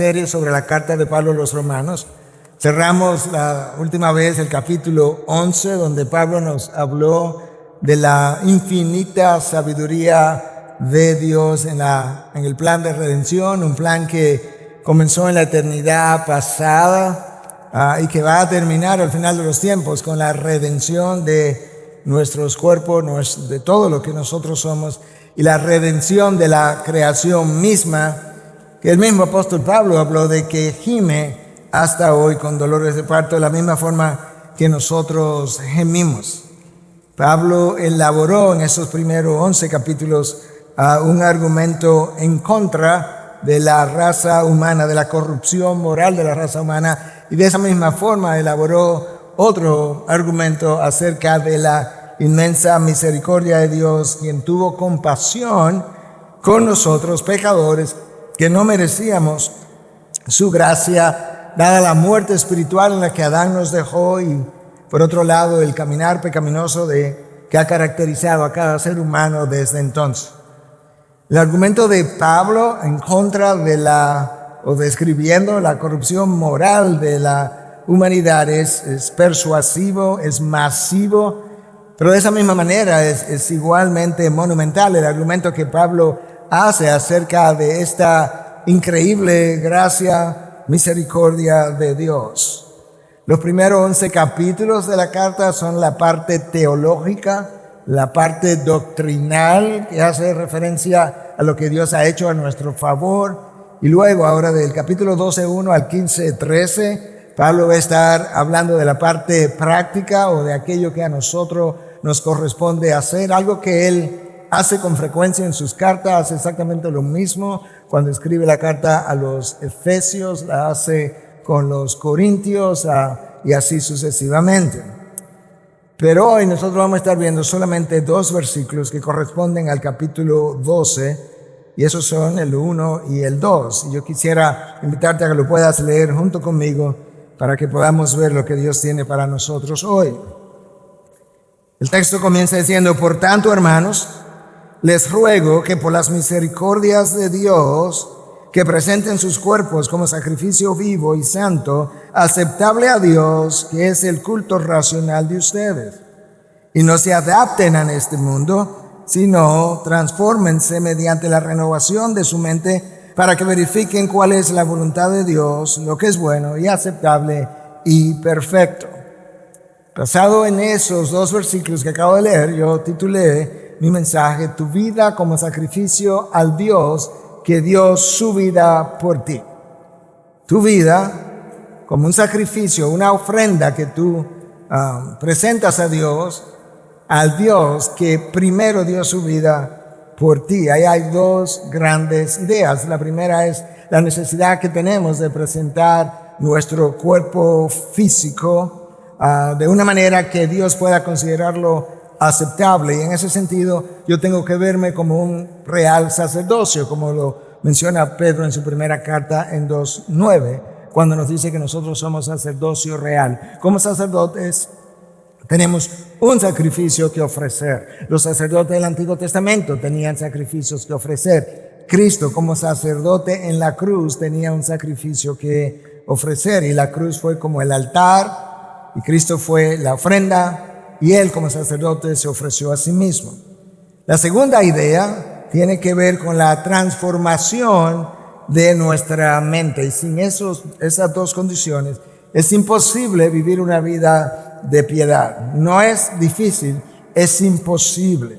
serie sobre la carta de Pablo a los Romanos. Cerramos la última vez el capítulo 11, donde Pablo nos habló de la infinita sabiduría de Dios en el plan de redención, un plan que comenzó en la eternidad pasada y que va a terminar al final de los tiempos con la redención de nuestros cuerpos, de todo lo que nosotros somos, y la redención de la creación misma, que el mismo apóstol Pablo habló de que gime hasta hoy con dolores de parto, de la misma forma que nosotros gemimos. Pablo elaboró en esos primeros 11 capítulos un argumento en contra de la raza humana, de la corrupción moral de la raza humana, y de esa misma forma elaboró otro argumento acerca de la inmensa misericordia de Dios, quien tuvo compasión con nosotros, pecadores, que no merecíamos su gracia, dada la muerte espiritual en la que Adán nos dejó, y por otro lado el caminar pecaminoso que ha caracterizado a cada ser humano desde entonces. El argumento de Pablo en contra describiendo la corrupción moral de la humanidad es persuasivo, es masivo, pero de esa misma manera es igualmente monumental el argumento que Pablo hace acerca de esta increíble gracia, misericordia de Dios. Los primeros 11 capítulos de la carta son la parte teológica, la parte doctrinal, que hace referencia a lo que Dios ha hecho a nuestro favor. Y luego, ahora del capítulo 12:1 al 15:13, Pablo va a estar hablando de la parte práctica o de aquello que a nosotros nos corresponde hacer, algo que él hace con frecuencia en sus cartas, hace exactamente lo mismo cuando escribe la carta a los Efesios, la hace con los Corintios y así sucesivamente. Pero hoy nosotros vamos a estar viendo solamente 2 versículos que corresponden al capítulo 12, y esos son el 1 y el 2. Y yo quisiera invitarte a que lo puedas leer junto conmigo para que podamos ver lo que Dios tiene para nosotros hoy. El texto comienza diciendo: por tanto, hermanos, les ruego que por las misericordias de Dios, que presenten sus cuerpos como sacrificio vivo y santo, aceptable a Dios, que es el culto racional de ustedes. Y no se adapten a este mundo, sino transfórmense mediante la renovación de su mente, para que verifiquen cuál es la voluntad de Dios, lo que es bueno y aceptable y perfecto. Basado en esos 2 versículos que acabo de leer, yo titulé mi mensaje: tu vida como sacrificio al Dios que dio su vida por ti. Tu vida como un sacrificio, una ofrenda que tú presentas a Dios, al Dios que primero dio su vida por ti. Ahí hay 2 grandes ideas. La primera es la necesidad que tenemos de presentar nuestro cuerpo físico de una manera que Dios pueda considerarlo aceptable, y en ese sentido yo tengo que verme como un real sacerdocio, como lo menciona Pedro en su primera carta en 2:9, cuando nos dice que nosotros somos sacerdocio real. Como sacerdotes tenemos un sacrificio que ofrecer. Los sacerdotes del Antiguo Testamento tenían sacrificios que ofrecer. Cristo, como sacerdote en la cruz, tenía un sacrificio que ofrecer, y la cruz fue como el altar, y Cristo fue la ofrenda, y Él como sacerdote se ofreció a sí mismo. La segunda idea tiene que ver con la transformación de nuestra mente, y sin esas 2 condiciones es imposible vivir una vida de piedad. No es difícil, es imposible.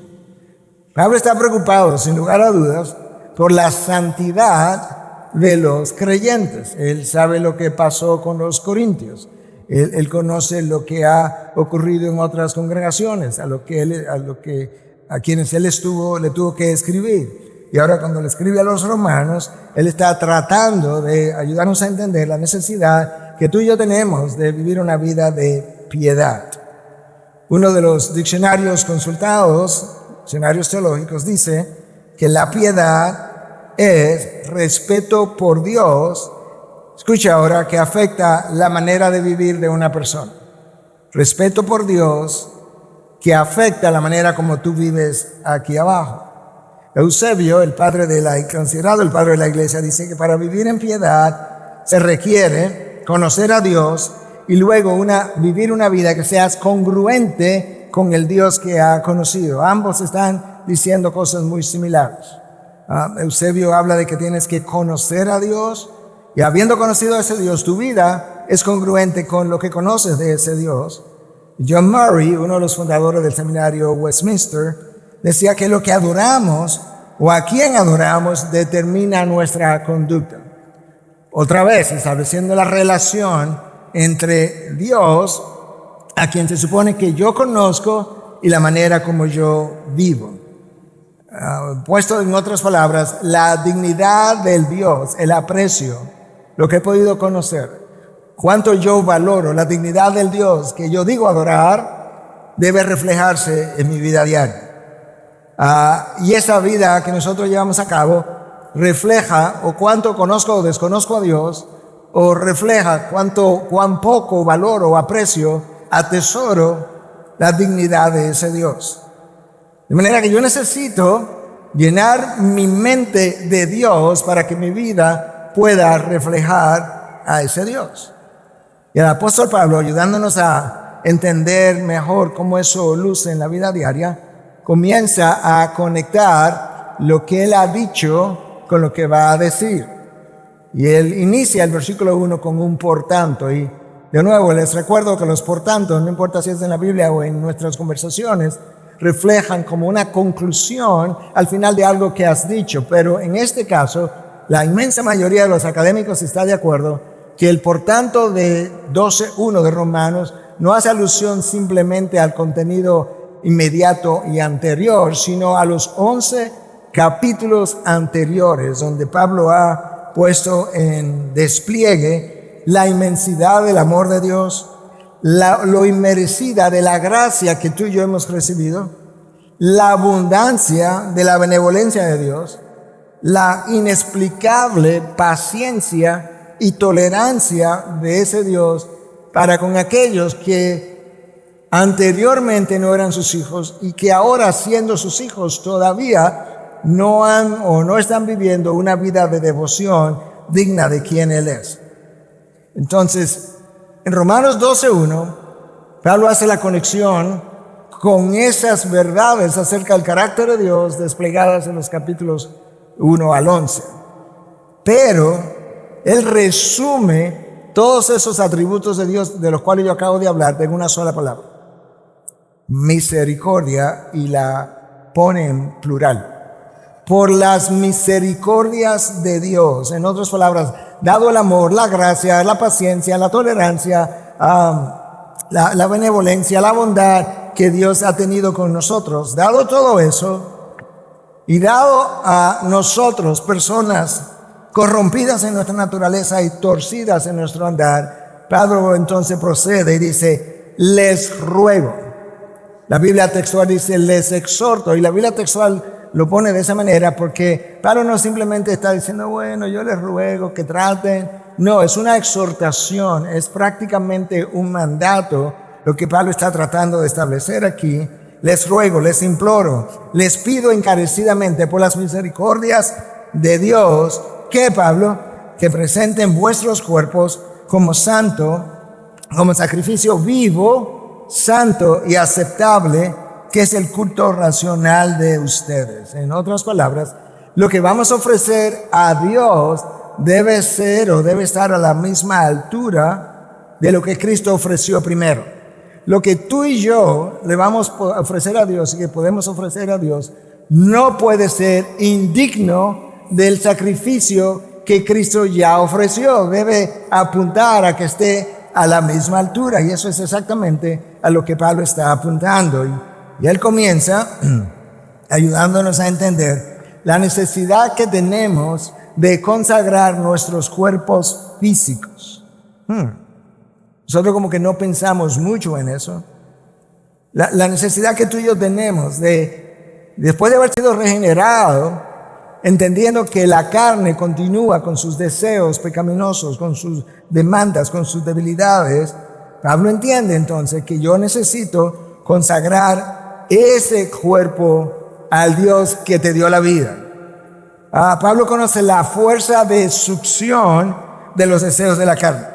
Pablo está preocupado, sin lugar a dudas, por la santidad de los creyentes. Él sabe lo que pasó con los corintios. Él conoce lo que ha ocurrido en otras congregaciones, a quienes él le tuvo que escribir. Y ahora, cuando le escribe a los romanos, él está tratando de ayudarnos a entender la necesidad que tú y yo tenemos de vivir una vida de piedad. Uno de los diccionarios consultados, diccionarios teológicos, dice que la piedad es respeto por Dios. Escucha ahora, que afecta la manera de vivir de una persona. Respeto por Dios que afecta la manera como tú vives aquí abajo. Eusebio, considerado el padre de la iglesia, dice que para vivir en piedad se requiere conocer a Dios y luego vivir una vida que sea congruente con el Dios que ha conocido. Ambos están diciendo cosas muy similares. Eusebio habla de que tienes que conocer a Dios, y habiendo conocido a ese Dios, tu vida es congruente con lo que conoces de ese Dios. John Murray, uno de los fundadores del seminario Westminster, decía que lo que adoramos o a quien adoramos determina nuestra conducta. Otra vez, estableciendo la relación entre Dios, a quien se supone que yo conozco, y la manera como yo vivo. Puesto en otras palabras, la dignidad del Dios, el aprecio, lo que he podido conocer, cuánto yo valoro la dignidad del Dios que yo digo adorar, debe reflejarse en mi vida diaria. Y esa vida que nosotros llevamos a cabo refleja o cuánto conozco o desconozco a Dios, o refleja cuán poco valoro o aprecio, atesoro la dignidad de ese Dios. De manera que yo necesito llenar mi mente de Dios para que mi vida pueda reflejar a ese Dios. Y el apóstol Pablo, ayudándonos a entender mejor cómo eso luce en la vida diaria, comienza a conectar lo que él ha dicho con lo que va a decir. Y él inicia el versículo 1 con un por tanto. Y de nuevo les recuerdo que los por tanto, no importa si es en la Biblia o en nuestras conversaciones, reflejan como una conclusión al final de algo que has dicho. Pero en este caso, la inmensa mayoría de los académicos está de acuerdo que el por tanto de 12:1 de Romanos no hace alusión simplemente al contenido inmediato y anterior, sino a los 11 capítulos anteriores, donde Pablo ha puesto en despliegue la inmensidad del amor de Dios, lo inmerecida de la gracia que tú y yo hemos recibido, la abundancia de la benevolencia de Dios, la inexplicable paciencia y tolerancia de ese Dios para con aquellos que anteriormente no eran sus hijos y que ahora, siendo sus hijos, todavía no han o no están viviendo una vida de devoción digna de quien Él es. Entonces, en Romanos 12:1, Pablo hace la conexión con esas verdades acerca del carácter de Dios desplegadas en los capítulos 1 al 11. Pero él resume todos esos atributos de Dios de los cuales yo acabo de hablar en una sola palabra: misericordia, y la pone en plural. Por las misericordias de Dios. En otras palabras, dado el amor, la gracia, la paciencia, la tolerancia, la benevolencia, la bondad que Dios ha tenido con nosotros, dado todo eso, y dado a nosotros, personas corrompidas en nuestra naturaleza y torcidas en nuestro andar, Pablo entonces procede y dice: les ruego. La Biblia textual dice: les exhorto. Y la Biblia textual lo pone de esa manera porque Pablo no simplemente está diciendo: bueno, yo les ruego que traten. No, es una exhortación, es prácticamente un mandato lo que Pablo está tratando de establecer aquí. Les ruego, les imploro, les pido encarecidamente por las misericordias de Dios, que Pablo, que presenten vuestros cuerpos como santo, como sacrificio vivo, santo y aceptable, que es el culto racional de ustedes. En otras palabras, lo que vamos a ofrecer a Dios debe ser o debe estar a la misma altura de lo que Cristo ofreció primero. Lo que tú y yo le vamos a ofrecer a Dios y que podemos ofrecer a Dios no puede ser indigno del sacrificio que Cristo ya ofreció. Debe apuntar a que esté a la misma altura, y eso es exactamente a lo que Pablo está apuntando. Y él comienza ayudándonos a entender la necesidad que tenemos de consagrar nuestros cuerpos físicos. Nosotros como que no pensamos mucho en eso. La necesidad que tú y yo tenemos de, después de haber sido regenerado, entendiendo que la carne continúa con sus deseos pecaminosos, con sus demandas, con sus debilidades, Pablo entiende entonces que yo necesito consagrar ese cuerpo al Dios que te dio la vida. Pablo conoce la fuerza de succión de los deseos de la carne.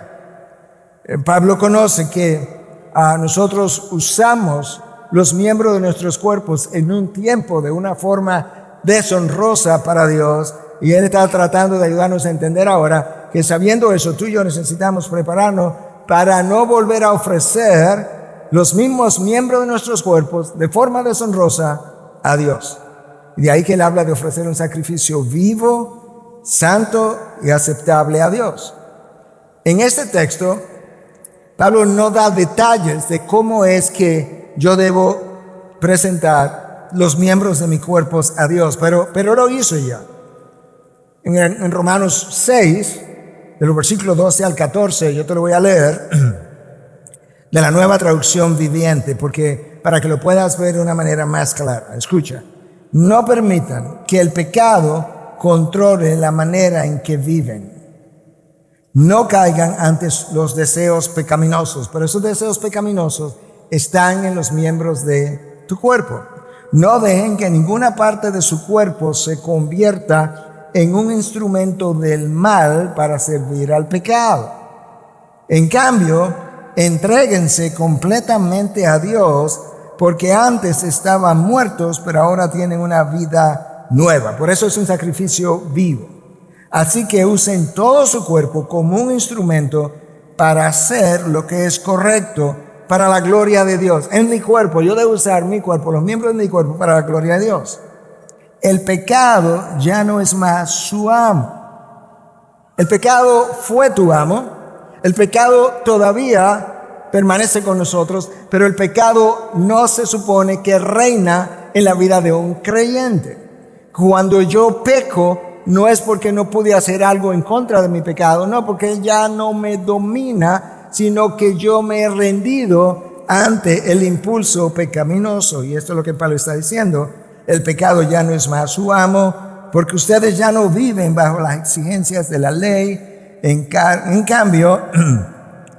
Pablo conoce que nosotros usamos los miembros de nuestros cuerpos en un tiempo de una forma deshonrosa para Dios, y él está tratando de ayudarnos a entender ahora que sabiendo eso, tú y yo necesitamos prepararnos para no volver a ofrecer los mismos miembros de nuestros cuerpos de forma deshonrosa a Dios. Y de ahí que él habla de ofrecer un sacrificio vivo, santo y aceptable a Dios. En este texto, Pablo no da detalles de cómo es que yo debo presentar los miembros de mi cuerpo a Dios, pero lo hizo ya. En Romanos 6, de los versículos 12 al 14, yo te lo voy a leer, de la Nueva Traducción Viviente, porque para que lo puedas ver de una manera más clara. Escucha, no permitan que el pecado controle la manera en que viven. No caigan ante los deseos pecaminosos, pero esos deseos pecaminosos están en los miembros de tu cuerpo. No dejen que ninguna parte de su cuerpo se convierta en un instrumento del mal para servir al pecado. En cambio, entréguense completamente a Dios, porque antes estaban muertos, pero ahora tienen una vida nueva. Por eso es un sacrificio vivo. Así que usen todo su cuerpo como un instrumento para hacer lo que es correcto para la gloria de Dios. En mi cuerpo, yo debo usar mi cuerpo, los miembros de mi cuerpo para la gloria de Dios. El pecado ya no es más su amo. El pecado fue tu amo. El pecado todavía permanece con nosotros, pero el pecado no se supone que reina en la vida de un creyente. Cuando yo peco, no es porque no pude hacer algo en contra de mi pecado, no, porque ya no me domina, sino que yo me he rendido ante el impulso pecaminoso. Y esto es lo que Pablo está diciendo. El pecado ya no es más su amo, porque ustedes ya no viven bajo las exigencias de la ley. En cambio,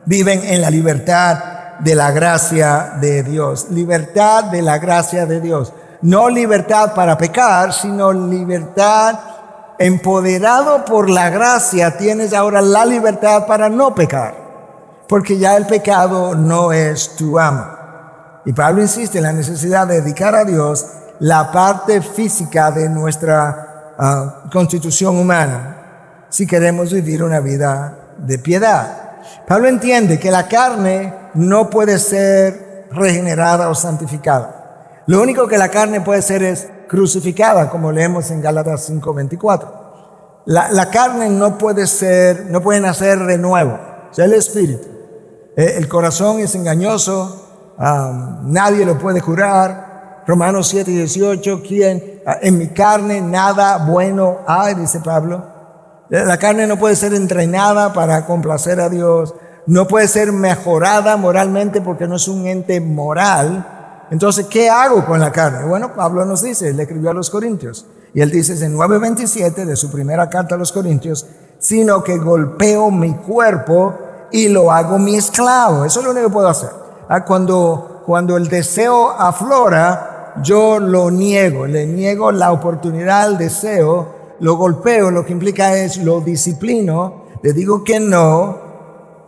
viven en la libertad de la gracia de Dios. Libertad de la gracia de Dios. No libertad para pecar, sino libertad empoderado por la gracia. Tienes ahora la libertad para no pecar, porque ya el pecado no es tu amo. Y Pablo insiste en la necesidad de dedicar a Dios la parte física de nuestra constitución humana si queremos vivir una vida de piedad. Pablo entiende que la carne no puede ser regenerada o santificada. Lo único que la carne puede ser es crucificada, como leemos en Gálatas 5:24. La carne no puede nacer de nuevo, es el espíritu. El corazón es engañoso, nadie lo puede curar. Romanos 7:18, ¿quién? En mi carne nada bueno hay, dice Pablo. La carne no puede ser entrenada para complacer a Dios, no puede ser mejorada moralmente porque no es un ente moral. Entonces, ¿qué hago con la carne? Bueno, Pablo nos dice, le escribió a los Corintios, y él dice en 9:27 de su primera carta a los Corintios, sino que golpeo mi cuerpo y lo hago mi esclavo. Eso es lo único que puedo hacer. Cuando el deseo aflora, yo lo niego, le niego la oportunidad al deseo, lo golpeo, lo que implica es lo disciplino, le digo que no,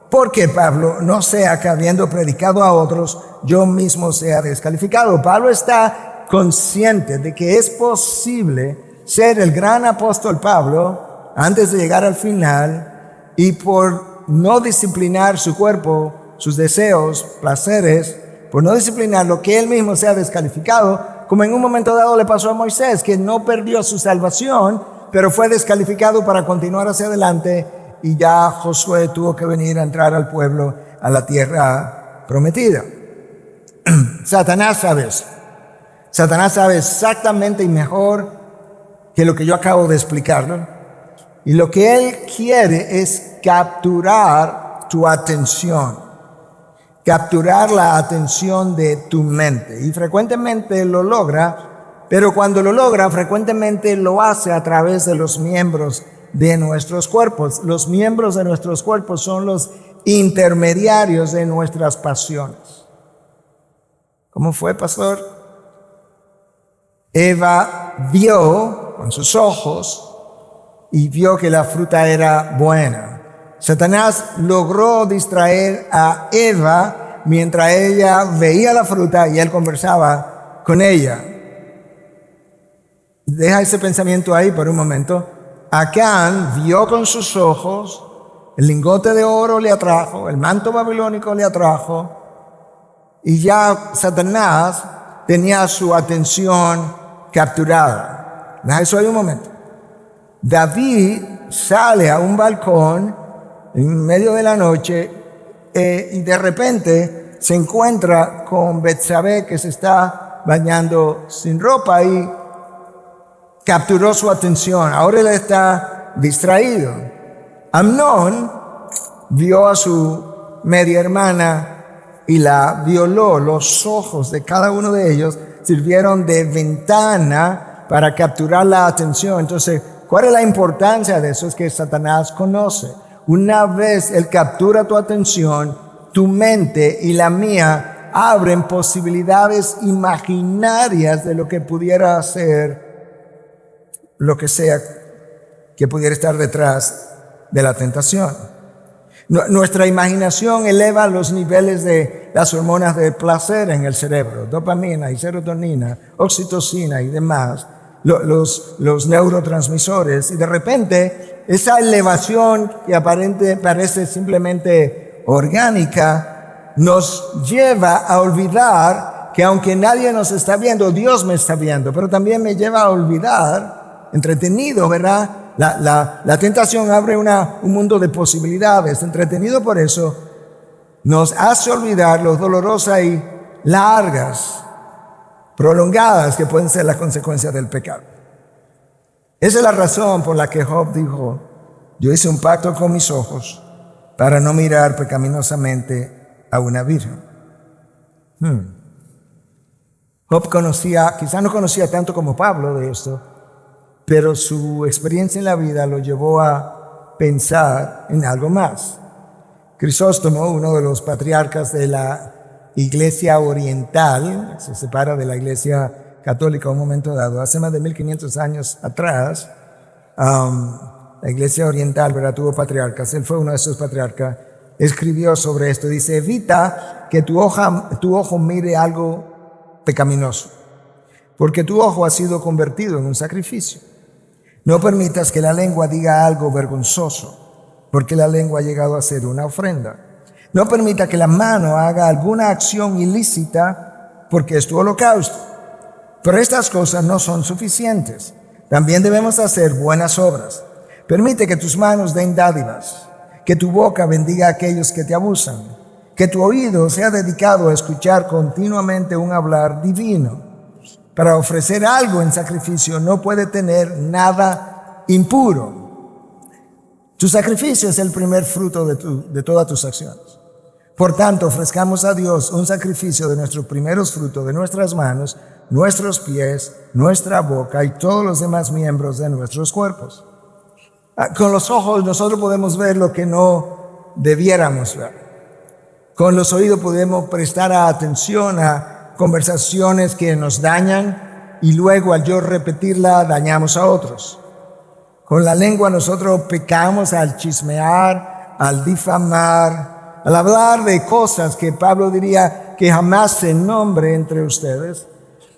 porque Pablo no sea que habiendo predicado a otros, yo mismo sea descalificado. Pablo está consciente de que es posible ser el gran apóstol Pablo antes de llegar al final, y por no disciplinar su cuerpo, sus deseos, placeres, por no disciplinar lo que él mismo sea descalificado, como en un momento dado le pasó a Moisés, que no perdió su salvación, pero fue descalificado para continuar hacia adelante, y ya Josué tuvo que venir a entrar al pueblo a la tierra prometida. Satanás sabe eso. Satanás sabe exactamente y mejor que lo que yo acabo de explicar, ¿no? Y lo que él quiere es capturar tu atención. Capturar la atención de tu mente. Y frecuentemente lo logra, pero cuando lo logra, frecuentemente lo hace a través de los miembros de nuestros cuerpos. Los miembros de nuestros cuerpos son los intermediarios de nuestras pasiones. ¿Cómo fue, pastor? Eva vio con sus ojos y vio que la fruta era buena. Satanás logró distraer a Eva mientras ella veía la fruta y él conversaba con ella. Deja ese pensamiento ahí por un momento. Acán vio con sus ojos, el lingote de oro le atrajo, el manto babilónico le atrajo, y ya Satanás tenía su atención capturada. Deja eso ahí un momento. David sale a un balcón en medio de la noche y de repente se encuentra con Betsabé, que se está bañando sin ropa, y capturó su atención. Ahora él está distraído. Amnón vio a su media hermana y la violó. Los ojos de cada uno de ellos sirvieron de ventana para capturar la atención. Entonces, ¿cuál es la importancia de eso? Es que Satanás conoce. Una vez él captura tu atención, tu mente y la mía abren posibilidades imaginarias de lo que pudiera ser, lo que sea que pudiera estar detrás de la tentación. Nuestra imaginación eleva los niveles de las hormonas de placer en el cerebro, dopamina y serotonina, oxitocina y demás, los neurotransmisores, y de repente esa elevación que parece simplemente orgánica nos lleva a olvidar que aunque nadie nos está viendo, Dios me está viendo, pero también me lleva a olvidar, entretenido, ¿verdad? La tentación abre un mundo de posibilidades. Entretenido por eso, nos hace olvidar lo dolorosas y largas, prolongadas que pueden ser las consecuencias del pecado. Esa es la razón por la que Job dijo: yo hice un pacto con mis ojos para no mirar pecaminosamente a una virgen. Job quizás no conocía tanto como Pablo de esto, pero su experiencia en la vida lo llevó a pensar en algo más. Crisóstomo, uno de los patriarcas de la Iglesia Oriental, se separa de la Iglesia Católica a un momento dado, hace más de 1500 años atrás, la Iglesia Oriental, ¿verdad?, tuvo patriarcas. Él fue uno de esos patriarcas. Escribió sobre esto, dice: evita que tu ojo mire algo pecaminoso, porque tu ojo ha sido convertido en un sacrificio. No permitas que la lengua diga algo vergonzoso, porque la lengua ha llegado a ser una ofrenda. No permita que la mano haga alguna acción ilícita, porque es tu holocausto. Pero estas cosas no son suficientes. También debemos hacer buenas obras. Permite que tus manos den dádivas, que tu boca bendiga a aquellos que te abusan, que tu oído sea dedicado a escuchar continuamente un hablar divino. Para ofrecer algo en sacrificio no puede tener nada impuro. Tu sacrificio es el primer fruto de todas tus acciones. Por tanto, ofrezcamos a Dios un sacrificio de nuestros primeros frutos, de nuestras manos, nuestros pies, nuestra boca y todos los demás miembros de nuestros cuerpos. Con los ojos nosotros podemos ver lo que no debiéramos ver. Con los oídos podemos prestar atención a conversaciones que nos dañan y luego al yo repetirla dañamos a otros. Con la lengua nosotros pecamos al chismear, al difamar, al hablar de cosas que Pablo diría que jamás se nombre entre ustedes.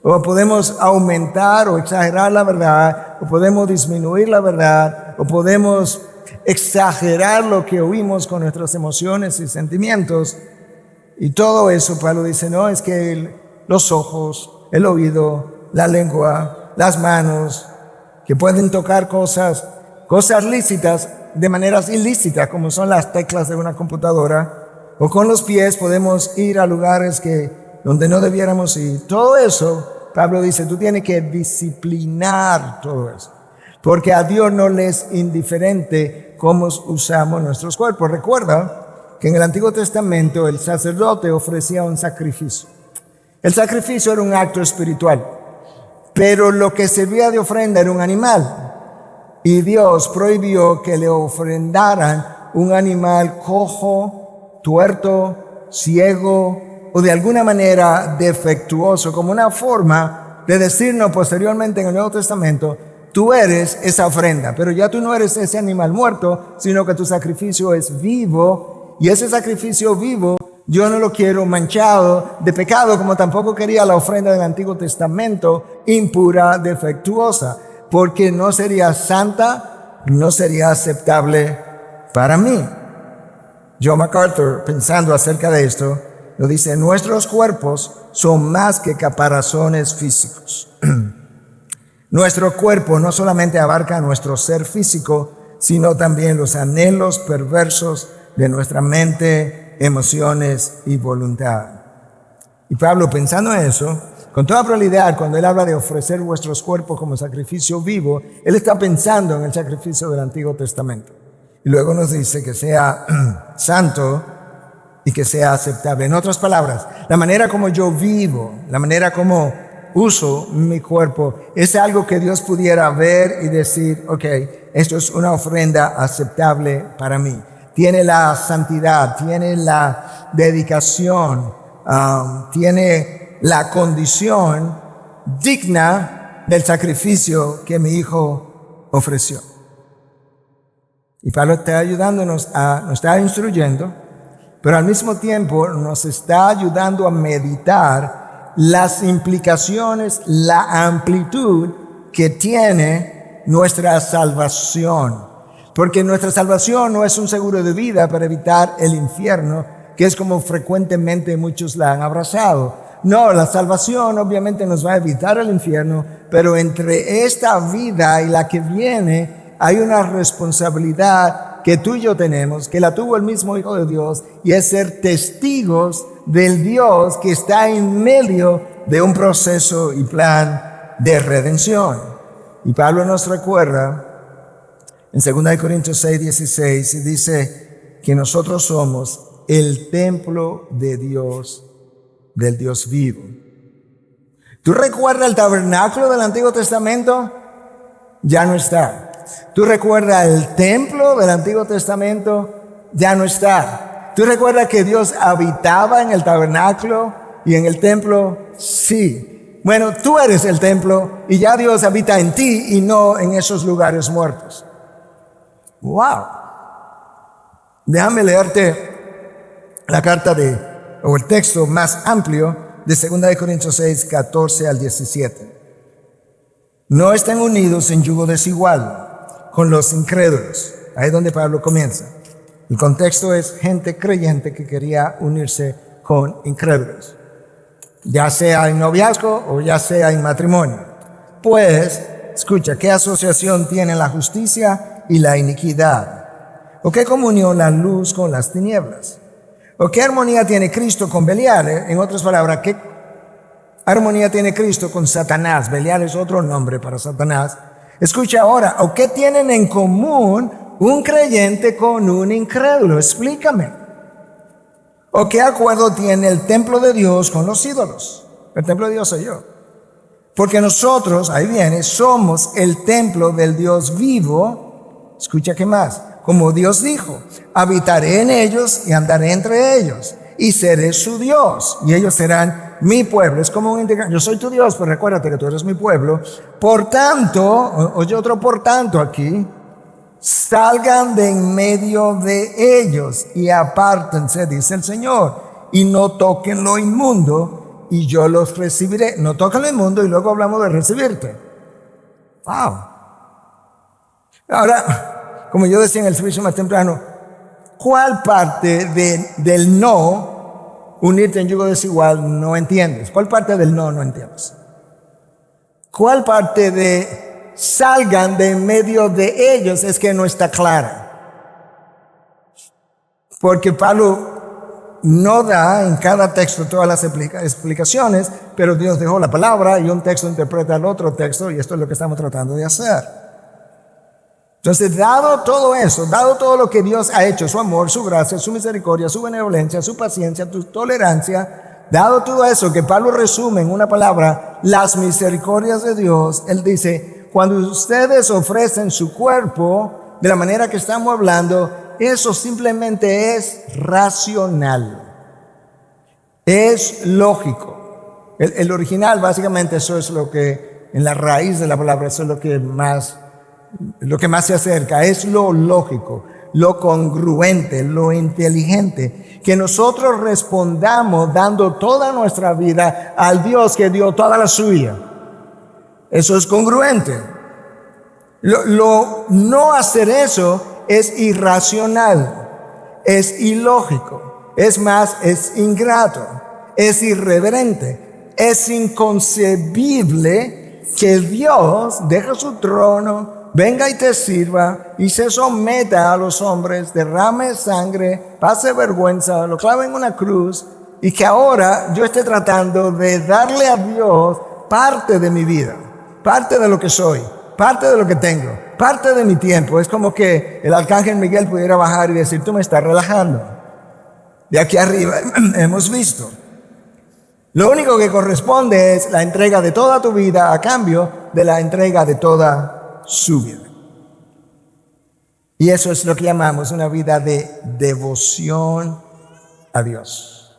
O podemos aumentar o exagerar la verdad, o podemos disminuir la verdad, o podemos exagerar lo que oímos con nuestras emociones y sentimientos. Y todo eso, Pablo dice, no, es que los ojos, el oído, la lengua, las manos, que pueden tocar cosas lícitas de maneras ilícitas, como son las teclas de una computadora, o con los pies podemos ir a lugares donde no debiéramos ir. Todo eso, Pablo dice, tú tienes que disciplinar todo eso, porque a Dios no le es indiferente cómo usamos nuestros cuerpos. Recuerda que en el Antiguo Testamento el sacerdote ofrecía un sacrificio. El sacrificio era un acto espiritual, pero lo que servía de ofrenda era un animal. Y Dios prohibió que le ofrendaran un animal cojo, tuerto, ciego o de alguna manera defectuoso, como una forma de decirnos posteriormente en el Nuevo Testamento, Tú eres esa ofrenda, pero ya tú no eres ese animal muerto, sino que tu sacrificio es vivo, y ese sacrificio vivo yo no lo quiero manchado de pecado, como tampoco quería la ofrenda del Antiguo Testamento, impura, defectuosa, porque no sería santa, no sería aceptable para mí. John MacArthur, pensando acerca de esto, lo dice: nuestros cuerpos son más que caparazones físicos. Nuestro cuerpo no solamente abarca nuestro ser físico, sino también los anhelos perversos de nuestra mente, emociones y voluntad. Y Pablo, pensando en eso, con toda probabilidad, cuando él habla de ofrecer vuestros cuerpos como sacrificio vivo, él está pensando en el sacrificio del Antiguo Testamento. Y luego nos dice que sea santo y que sea aceptable. En otras palabras, la manera como yo vivo, la manera como uso mi cuerpo, es algo que Dios pudiera ver y decir: ok, esto es una ofrenda aceptable para mí. Tiene la santidad, tiene la dedicación, tiene la condición digna del sacrificio que mi hijo ofreció. Y Pablo está ayudándonos, nos está instruyendo, pero al mismo tiempo nos está ayudando a meditar las implicaciones, la amplitud que tiene nuestra salvación. Porque nuestra salvación no es un seguro de vida para evitar el infierno, que es como frecuentemente muchos la han abrazado. No, la salvación obviamente nos va a evitar el infierno, pero entre esta vida y la que viene hay una responsabilidad que tú y yo tenemos, que la tuvo el mismo Hijo de Dios, y es ser testigos del Dios que está en medio de un proceso y plan de redención. Y Pablo nos recuerda en 2 Corintios 6:16, y dice que nosotros somos el templo de Dios, del Dios vivo. ¿Tú recuerdas el tabernáculo del Antiguo Testamento? Ya no está. ¿Tú recuerdas el templo del Antiguo Testamento? Ya no está. ¿Tú recuerdas que Dios habitaba en el tabernáculo y en el templo? Sí. Bueno, tú eres el templo y ya Dios habita en ti y no en esos lugares muertos. ¡Wow! Déjame leerte la carta o el texto más amplio de 2 Corintios 6, 14 al 17. No estén unidos en yugo desigual con los incrédulos. Ahí es donde Pablo comienza. El contexto es gente creyente que quería unirse con incrédulos, ya sea en noviazgo o ya sea en matrimonio. Pues, escucha, ¿qué asociación tiene la justicia y la iniquidad? ¿O qué comunión la luz con las tinieblas? ¿O qué armonía tiene Cristo con Belial? En otras palabras, ¿qué armonía tiene Cristo con Satanás? Belial es otro nombre para Satanás. Escucha ahora, ¿o qué tienen en común un creyente con un incrédulo? Explícame. ¿O qué acuerdo tiene el templo de Dios con los ídolos? El templo de Dios soy yo. Porque nosotros, ahí viene, somos el templo del Dios vivo. Escucha qué más. Como Dios dijo, habitaré en ellos y andaré entre ellos y seré su Dios y ellos serán mi pueblo. Es como un integral. Yo soy tu Dios, pero recuérdate que tú eres mi pueblo. Por tanto, oye otro por tanto aquí, salgan de en medio de ellos y apártense, dice el Señor, y no toquen lo inmundo y yo los recibiré. No toquen lo inmundo y luego hablamos de recibirte. Wow. Ahora, como yo decía en el servicio más temprano, ¿cuál parte del no unirte en yugo desigual no entiendes? ¿Cuál parte del no entiendes? ¿Cuál parte de salgan de en medio de ellos es que no está clara? Porque Pablo no da en cada texto todas las explicaciones, pero Dios dejó la palabra y un texto interpreta el otro texto, y esto es lo que estamos tratando de hacer. Entonces, dado todo eso, dado todo lo que Dios ha hecho, su amor, su gracia, su misericordia, su benevolencia, su paciencia, su tolerancia, dado todo eso que Pablo resume en una palabra, las misericordias de Dios, él dice, cuando ustedes ofrecen su cuerpo de la manera que estamos hablando, eso simplemente es racional, es lógico. El original, básicamente, eso es lo que en la raíz de la palabra, eso es lo que más se acerca, es lo lógico, lo congruente, lo inteligente, que nosotros respondamos dando toda nuestra vida al Dios que dio toda la suya. Eso es congruente. No hacer eso es irracional, es ilógico, es más, es ingrato, es irreverente, es inconcebible que Dios deje su trono, venga y te sirva y se someta a los hombres, derrame sangre, pase vergüenza, lo clave en una cruz y que ahora yo esté tratando de darle a Dios parte de mi vida, parte de lo que soy, parte de lo que tengo, parte de mi tiempo. Es como que el arcángel Miguel pudiera bajar y decir, tú me estás relajando. De aquí arriba hemos visto. Lo único que corresponde es la entrega de toda tu vida a cambio de la entrega de toda su vida. Y eso es lo que llamamos una vida de devoción a Dios,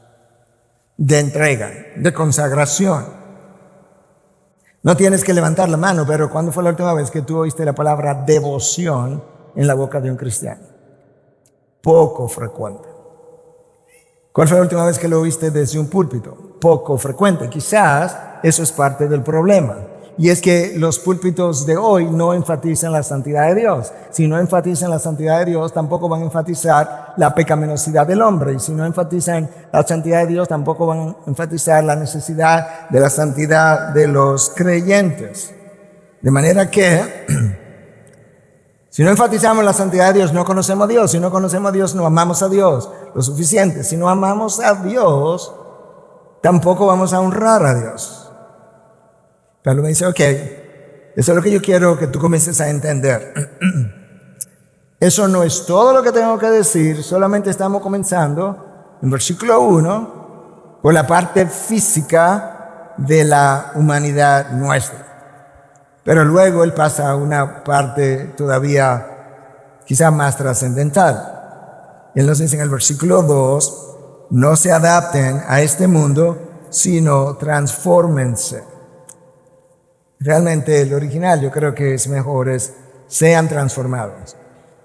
de entrega, de consagración. No tienes que levantar la mano, pero ¿cuándo fue la última vez que tú oíste la palabra devoción en la boca de un cristiano? Poco frecuente. ¿Cuál fue la última vez que lo oíste desde un púlpito? Poco frecuente. Quizás eso es parte del problema. Y es que los púlpitos de hoy no enfatizan la santidad de Dios. Si no enfatizan la santidad de Dios, tampoco van a enfatizar la pecaminosidad del hombre. Y si no enfatizan la santidad de Dios, tampoco van a enfatizar la necesidad de la santidad de los creyentes. De manera que, si no enfatizamos la santidad de Dios, no conocemos a Dios. Si no conocemos a Dios, no amamos a Dios lo suficiente. Si no amamos a Dios, tampoco vamos a honrar a Dios. Pablo me dice, ok, eso es lo que yo quiero que tú comiences a entender. Eso no es todo lo que tengo que decir, solamente estamos comenzando en versículo 1 por la parte física de la humanidad nuestra. Pero luego él pasa a una parte todavía quizá más trascendental. Él nos dice en el versículo 2, no se adapten a este mundo, sino transfórmense. Realmente el original yo creo que es mejor, sean transformados,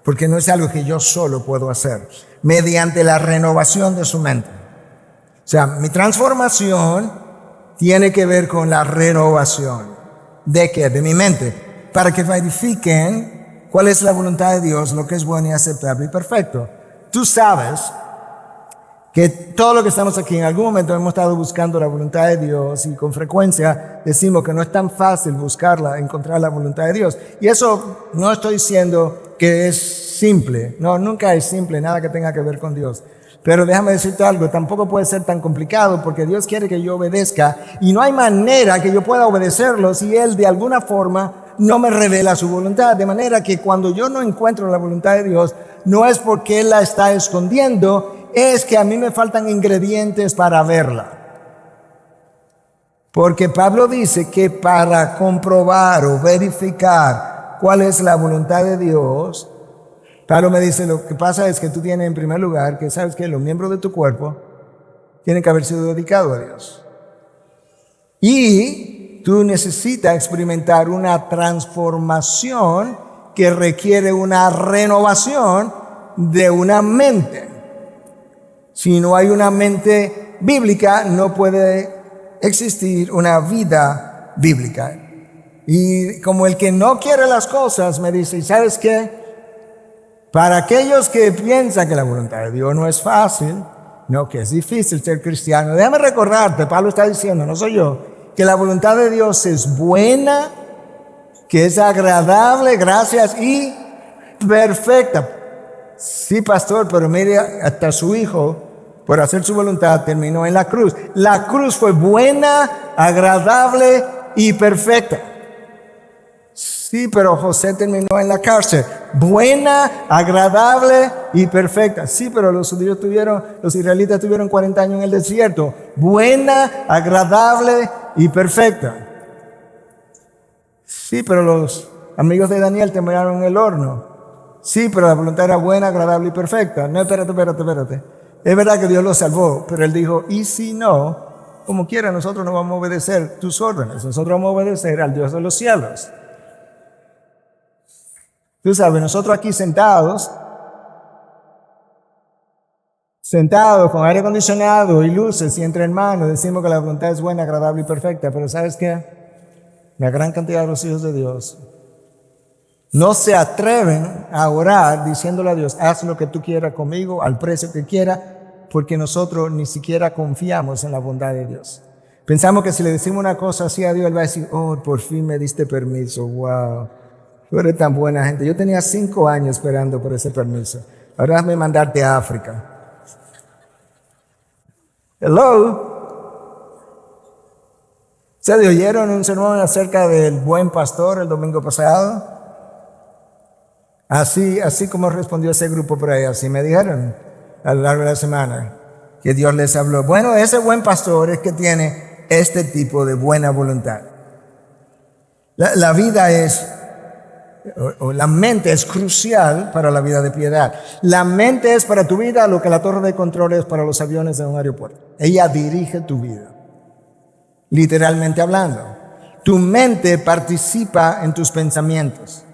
porque no es algo que yo solo puedo hacer, mediante la renovación de su mente. O sea, mi transformación tiene que ver con la renovación. ¿De qué? De mi mente, para que verifiquen cuál es la voluntad de Dios, lo que es bueno y aceptable y perfecto. Tú sabes que todo lo que estamos aquí en algún momento hemos estado buscando la voluntad de Dios y con frecuencia decimos que no es tan fácil buscarla, encontrar la voluntad de Dios. Y eso no estoy diciendo que es simple, no, nunca es simple, nada que tenga que ver con Dios. Pero déjame decirte algo, tampoco puede ser tan complicado porque Dios quiere que yo obedezca y no hay manera que yo pueda obedecerlo si Él de alguna forma no me revela su voluntad. De manera que cuando yo no encuentro la voluntad de Dios, no es porque Él la está escondiendo, es que a mí me faltan ingredientes para verla. Porque Pablo dice que para comprobar o verificar cuál es la voluntad de Dios, Pablo me dice, lo que pasa es que tú tienes en primer lugar que sabes que los miembros de tu cuerpo tienen que haber sido dedicados a Dios. Y tú necesitas experimentar una transformación que requiere una renovación de una mente. Si no hay una mente bíblica, no puede existir una vida bíblica. Y como el que no quiere las cosas, me dice, ¿y sabes qué? Para aquellos que piensan que la voluntad de Dios no es fácil, no, que es difícil ser cristiano, déjame recordarte, Pablo está diciendo, no soy yo, que la voluntad de Dios es buena, que es agradable, gracias, y perfecta. Sí, pastor, pero mire, hasta su hijo, por hacer su voluntad, terminó en la cruz. La cruz fue buena, agradable y perfecta. Sí, pero José terminó en la cárcel. Buena, agradable y perfecta. Sí, pero los israelitas tuvieron 40 años en el desierto. Buena, agradable y perfecta. Sí, pero los amigos de Daniel terminaron en el horno. Sí, pero la voluntad era buena, agradable y perfecta. No, espérate. Es verdad que Dios los salvó, pero Él dijo, ¿y si no? como quiera, nosotros no vamos a obedecer tus órdenes. Nosotros vamos a obedecer al Dios de los cielos. Tú sabes, nosotros aquí sentados con aire acondicionado y luces y entre hermanos, decimos que la voluntad es buena, agradable y perfecta. Pero ¿sabes qué? La gran cantidad de los hijos de Dios no se atreven a orar diciéndole a Dios, haz lo que tú quieras conmigo, al precio que quieras, porque nosotros ni siquiera confiamos en la bondad de Dios. Pensamos que si le decimos una cosa así a Dios, Él va a decir, oh, por fin me diste permiso, wow, tú eres tan buena gente. Yo tenía 5 años esperando por ese permiso. Ahora déjame mandarte a África. Hello. ¿Ustedes oyeron un sermón acerca del buen pastor el domingo pasado? Así como respondió ese grupo por ahí, así me dijeron a lo largo de la semana, que Dios les habló. Bueno, ese buen pastor es que tiene este tipo de buena voluntad. La vida es, o la mente es crucial para la vida de piedad. La mente es para tu vida lo que la torre de control es para los aviones de un aeropuerto. Ella dirige tu vida, literalmente hablando. Tu mente participa en tus pensamientos.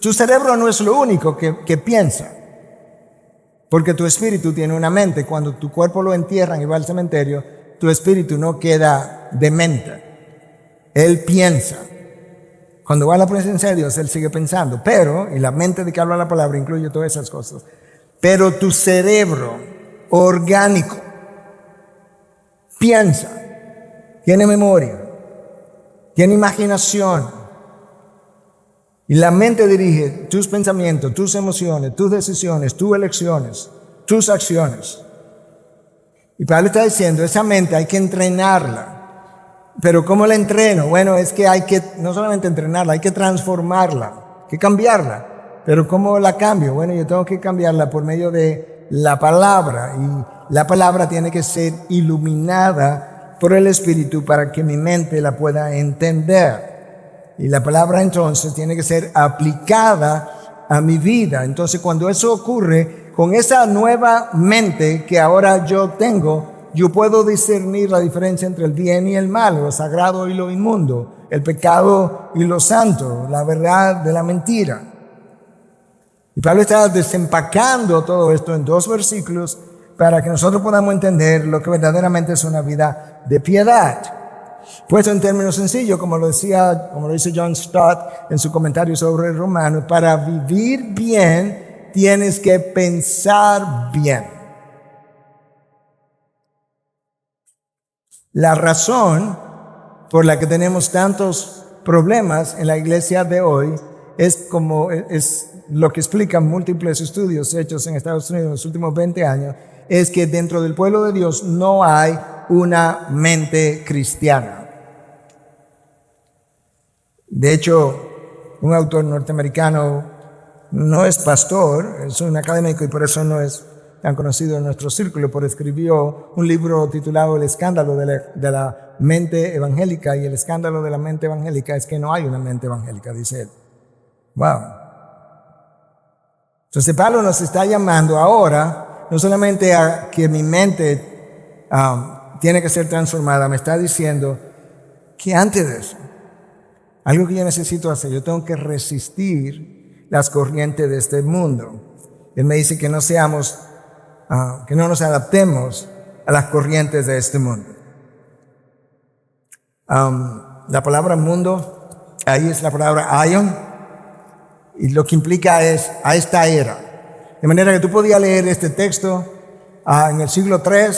Tu cerebro no es lo único que piensa, porque tu espíritu tiene una mente. Cuando tu cuerpo lo entierran y va al cementerio, tu espíritu no queda demente. Él piensa. Cuando va a la presencia de Dios, Él sigue pensando. Pero, y la mente de que habla la palabra incluye todas esas cosas, pero tu cerebro orgánico piensa, tiene memoria, tiene imaginación. Y la mente dirige tus pensamientos, tus emociones, tus decisiones, tus elecciones, tus acciones. Y Pablo está diciendo, esa mente hay que entrenarla. Pero ¿cómo la entreno? Bueno, es que hay que no solamente entrenarla, hay que transformarla, hay que cambiarla. Pero ¿cómo la cambio? Bueno, yo tengo que cambiarla por medio de la palabra. Y la palabra tiene que ser iluminada por el Espíritu para que mi mente la pueda entender. Y la palabra entonces tiene que ser aplicada a mi vida. Entonces cuando eso ocurre, con esa nueva mente que ahora yo tengo, yo puedo discernir la diferencia entre el bien y el mal, lo sagrado y lo inmundo, el pecado y lo santo, la verdad de la mentira. Y Pablo está desempacando todo esto en 2 versículos para que nosotros podamos entender lo que verdaderamente es una vida de piedad. Puesto en términos sencillos, como lo dice John Stott en su comentario sobre el Romano, para vivir bien tienes que pensar bien. La razón por la que tenemos tantos problemas en la iglesia de hoy es lo que explican múltiples estudios hechos en Estados Unidos en los últimos 20 años, es que dentro del pueblo de Dios no hay una mente cristiana. De hecho, un autor norteamericano no es pastor, es un académico y por eso no es tan conocido en nuestro círculo, pero escribió un libro titulado El escándalo de la mente evangélica, y el escándalo de la mente evangélica es que no hay una mente evangélica, dice él. Wow. Entonces Pablo nos está llamando ahora no solamente a que mi mente tiene que ser transformada, me está diciendo que antes de eso, algo que yo necesito hacer, yo tengo que resistir las corrientes de este mundo. Él me dice que no nos adaptemos a las corrientes de este mundo. La palabra mundo, ahí es la palabra aion, y lo que implica es a esta era. De manera que tú podías leer este texto en el siglo III,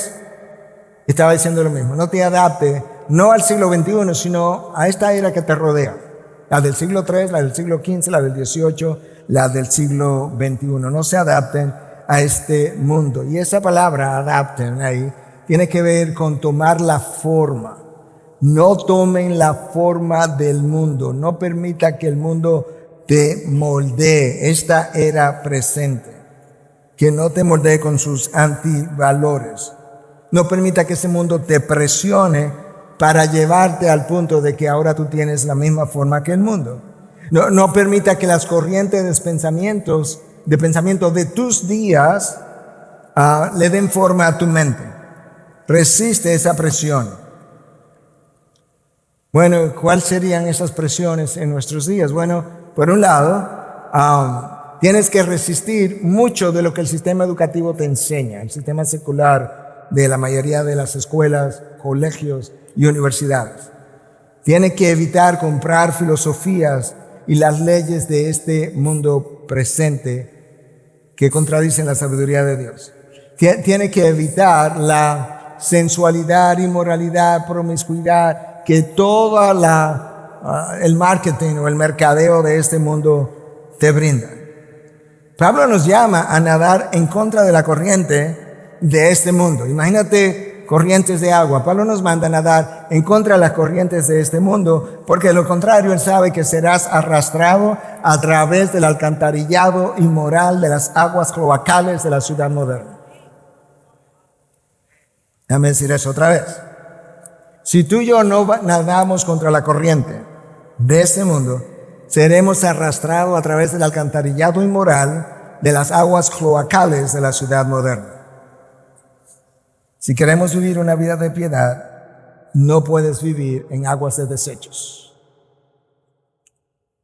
estaba diciendo lo mismo. No te adaptes, no al siglo XXI, sino a esta era que te rodea. La del siglo III, la del siglo XV, la del XVIII, la del siglo XXI. No se adapten a este mundo. Y esa palabra, adapten, ahí, tiene que ver con tomar la forma. No tomen la forma del mundo. No permita que el mundo te moldee. Esta era presente. Que no te moldee con sus antivalores. No permita que ese mundo te presione para llevarte al punto de que ahora tú tienes la misma forma que el mundo. No permita que las corrientes de pensamiento de tus días le den forma a tu mente. resiste esa presión. Bueno, ¿cuáles serían esas presiones en nuestros días? Bueno, por un lado, tienes que resistir mucho de lo que el sistema educativo te enseña, el sistema secular de la mayoría de las escuelas, colegios y universidades. Tienes que evitar comprar filosofías y las leyes de este mundo presente que contradicen la sabiduría de Dios. Tiene que evitar la sensualidad, inmoralidad, promiscuidad, que toda el marketing o el mercadeo de este mundo te brinda. Pablo nos llama a nadar en contra de la corriente de este mundo. Imagínate corrientes de agua. Pablo nos manda a nadar en contra de las corrientes de este mundo, porque de lo contrario él sabe que serás arrastrado a través del alcantarillado inmoral de las aguas cloacales de la ciudad moderna. Déjame decir eso otra vez. Si tú y yo no nadamos contra la corriente de este mundo, seremos arrastrados a través del alcantarillado inmoral de las aguas cloacales de la ciudad moderna. Si queremos vivir una vida de piedad, no puedes vivir en aguas de desechos.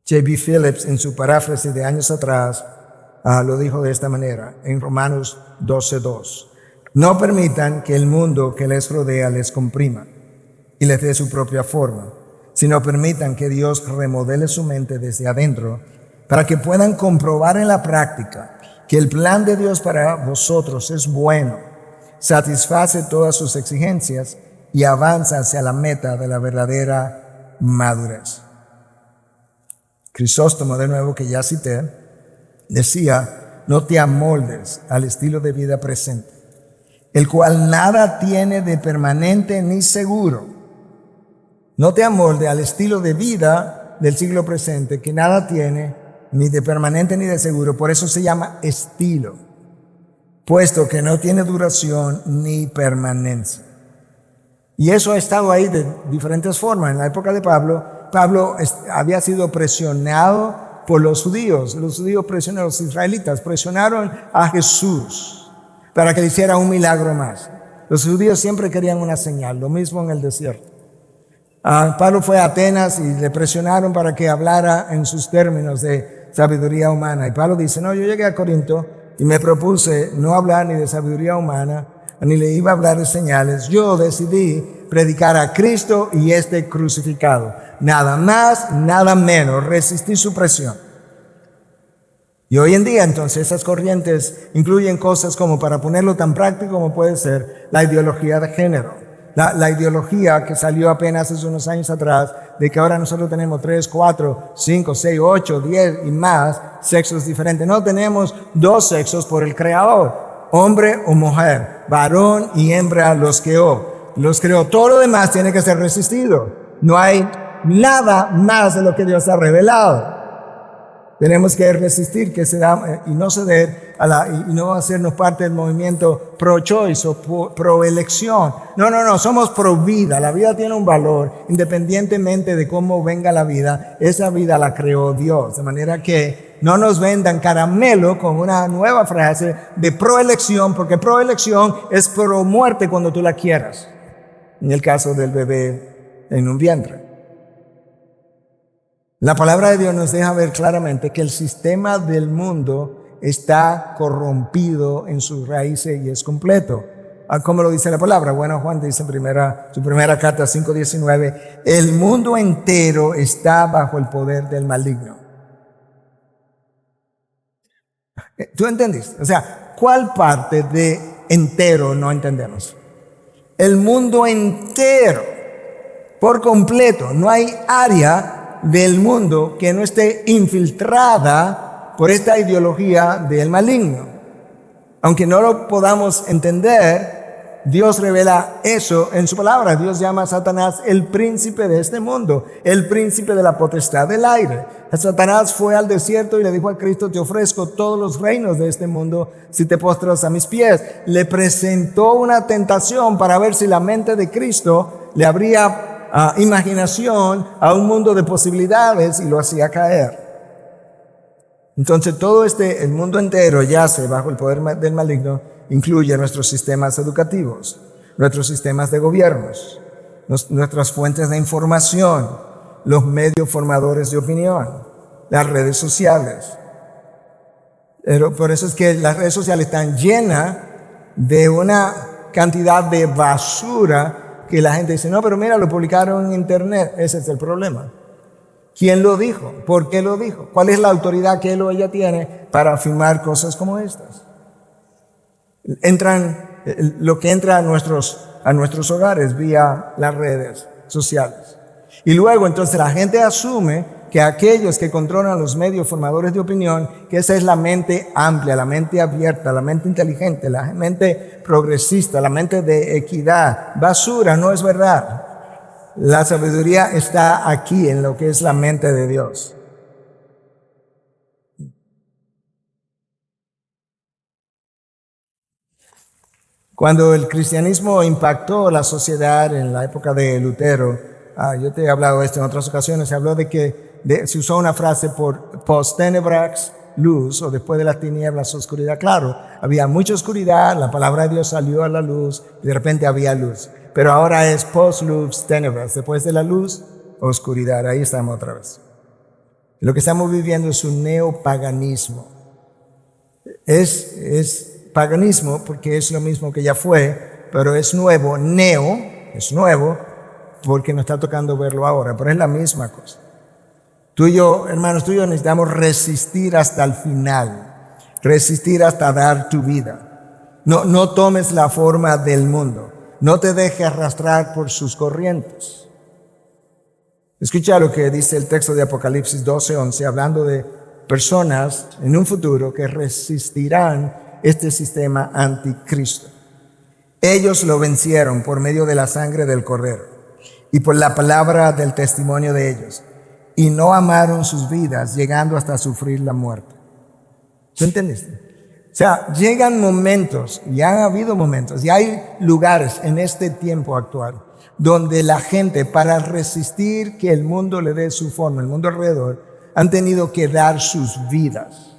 J.B. Phillips, en su paráfrasis de años atrás, lo dijo de esta manera, en Romanos 12:2. No permitan que el mundo que les rodea les comprima y les dé su propia forma, sino permitan que Dios remodele su mente desde adentro para que puedan comprobar en la práctica que el plan de Dios para vosotros es bueno, satisface todas sus exigencias y avanza hacia la meta de la verdadera madurez. Crisóstomo, de nuevo, que ya cité, decía: no te amoldes al estilo de vida presente, el cual nada tiene de permanente ni seguro. No te amoldes al estilo de vida del siglo presente, que nada tiene ni de permanente ni de seguro. Por eso se llama estilo, puesto que no tiene duración ni permanencia. Y eso ha estado ahí de diferentes formas. En la época de Pablo había sido presionado por los judíos. Los judíos presionaron, los israelitas presionaron a Jesús para que le hiciera un milagro más. Los judíos siempre querían una señal, lo mismo en el desierto. Pablo fue a Atenas y le presionaron para que hablara en sus términos de sabiduría humana. Y Pablo dice: no, yo llegué a Corinto y me propuse no hablar ni de sabiduría humana, ni le iba a hablar de señales. Yo decidí predicar a Cristo y este crucificado. Nada más, nada menos. Resistí su presión. Y hoy en día, entonces, esas corrientes incluyen cosas como, para ponerlo tan práctico como puede ser, la ideología de género. La ideología que salió apenas hace unos años atrás, de que ahora nosotros tenemos 3, 4, 5, 6, 8, 10 y más sexos diferentes. No, tenemos 2 sexos por el Creador, hombre o mujer, varón y hembra los creó. Todo lo demás tiene que ser resistido. No hay nada más de lo que Dios ha revelado. Tenemos que resistir y no ceder y no hacernos parte del movimiento pro-choice o pro-elección. No, somos pro-vida. La vida tiene un valor independientemente de cómo venga la vida. Esa vida la creó Dios. De manera que no nos vendan caramelo con una nueva frase de pro-elección, porque pro-elección es pro-muerte cuando tú la quieras. En el caso del bebé en un vientre. La palabra de Dios nos deja ver claramente que el sistema del mundo está corrompido en sus raíces y es completo. ¿Cómo lo dice la palabra? Bueno, Juan dice en su primera carta 5:19, el mundo entero está bajo el poder del maligno. ¿Tú entendiste? O sea, ¿cuál parte de entero no entendemos? El mundo entero, por completo. No hay área del mundo que no esté infiltrada por esta ideología del maligno. Aunque no lo podamos entender, Dios revela eso en su palabra. Dios llama a Satanás el príncipe de este mundo, el príncipe de la potestad del aire. Satanás fue al desierto y le dijo a Cristo: te ofrezco todos los reinos de este mundo si te postras a mis pies. Le presentó una tentación para ver si la mente de Cristo le abría imaginación a un mundo de posibilidades y lo hacía caer. Entonces el mundo entero yace bajo el poder del maligno, incluye nuestros sistemas educativos. nuestros sistemas de gobiernos, nuestras fuentes de información, los medios formadores de opinión, las redes sociales. Pero por eso es que las redes sociales están llenas de una cantidad de basura que la gente dice, no, pero mira, lo publicaron en internet. Ese es el problema. ¿Quién lo dijo? ¿Por qué lo dijo? ¿Cuál es la autoridad que él o ella tiene para afirmar cosas como estas? Lo que entra a nuestros hogares vía las redes sociales. Y luego entonces la gente asume que aquellos que controlan los medios formadores de opinión, que esa es la mente amplia, la mente abierta, la mente inteligente, la mente progresista, la mente de equidad. Basura, no es verdad. La sabiduría está aquí en lo que es la mente de Dios. Cuando el cristianismo impactó la sociedad en la época de Lutero, yo te he hablado de esto en otras ocasiones, se habló de que se usó una frase por post tenebrax luz, o después de las tinieblas oscuridad. Claro, había mucha oscuridad, la palabra de Dios salió a la luz y de repente había luz. Pero ahora es post luz tenebras, después de la luz, oscuridad. Ahí estamos otra vez. Lo que estamos viviendo es un neopaganismo. Es paganismo porque es lo mismo que ya fue, pero es nuevo. Es nuevo porque nos está tocando verlo ahora, pero es la misma cosa. Tú y yo, hermanos, tú y yo necesitamos resistir hasta el final, resistir hasta dar tu vida. No tomes la forma del mundo, no te dejes arrastrar por sus corrientes. Escucha lo que dice el texto de Apocalipsis 12:11, hablando de personas en un futuro que resistirán este sistema anticristo. Ellos lo vencieron por medio de la sangre del Cordero y por la palabra del testimonio de ellos, y no amaron sus vidas, llegando hasta sufrir la muerte. ¿Tú entendiste? O sea, llegan momentos, y han habido momentos, y hay lugares en este tiempo actual donde la gente, para resistir que el mundo le dé su forma, el mundo alrededor, han tenido que dar sus vidas.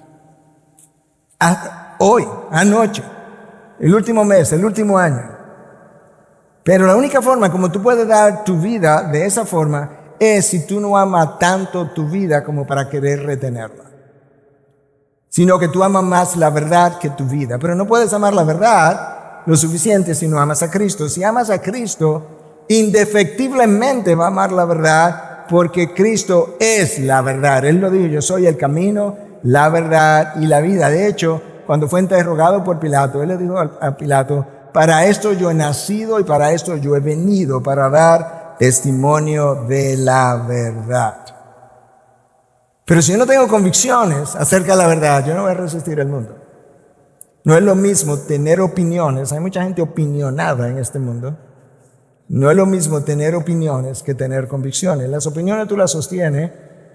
Hoy, anoche, el último mes, el último año. Pero la única forma como tú puedes dar tu vida de esa forma es si tú no amas tanto tu vida como para querer retenerla, sino que tú amas más la verdad que tu vida. Pero no puedes amar la verdad lo suficiente si no amas a Cristo. Si amas a Cristo, indefectiblemente va a amar la verdad, porque Cristo es la verdad. Él lo dijo, yo soy el camino, la verdad y la vida. De hecho, cuando fue interrogado por Pilato, él le dijo a Pilato, para esto yo he nacido y para esto yo he venido, para dar testimonio de la verdad. Pero si yo no tengo convicciones acerca de la verdad, yo no voy a resistir el mundo. No es lo mismo tener opiniones, hay mucha gente opinionada en este mundo. No es lo mismo tener opiniones que tener convicciones. Las opiniones tú las sostienes,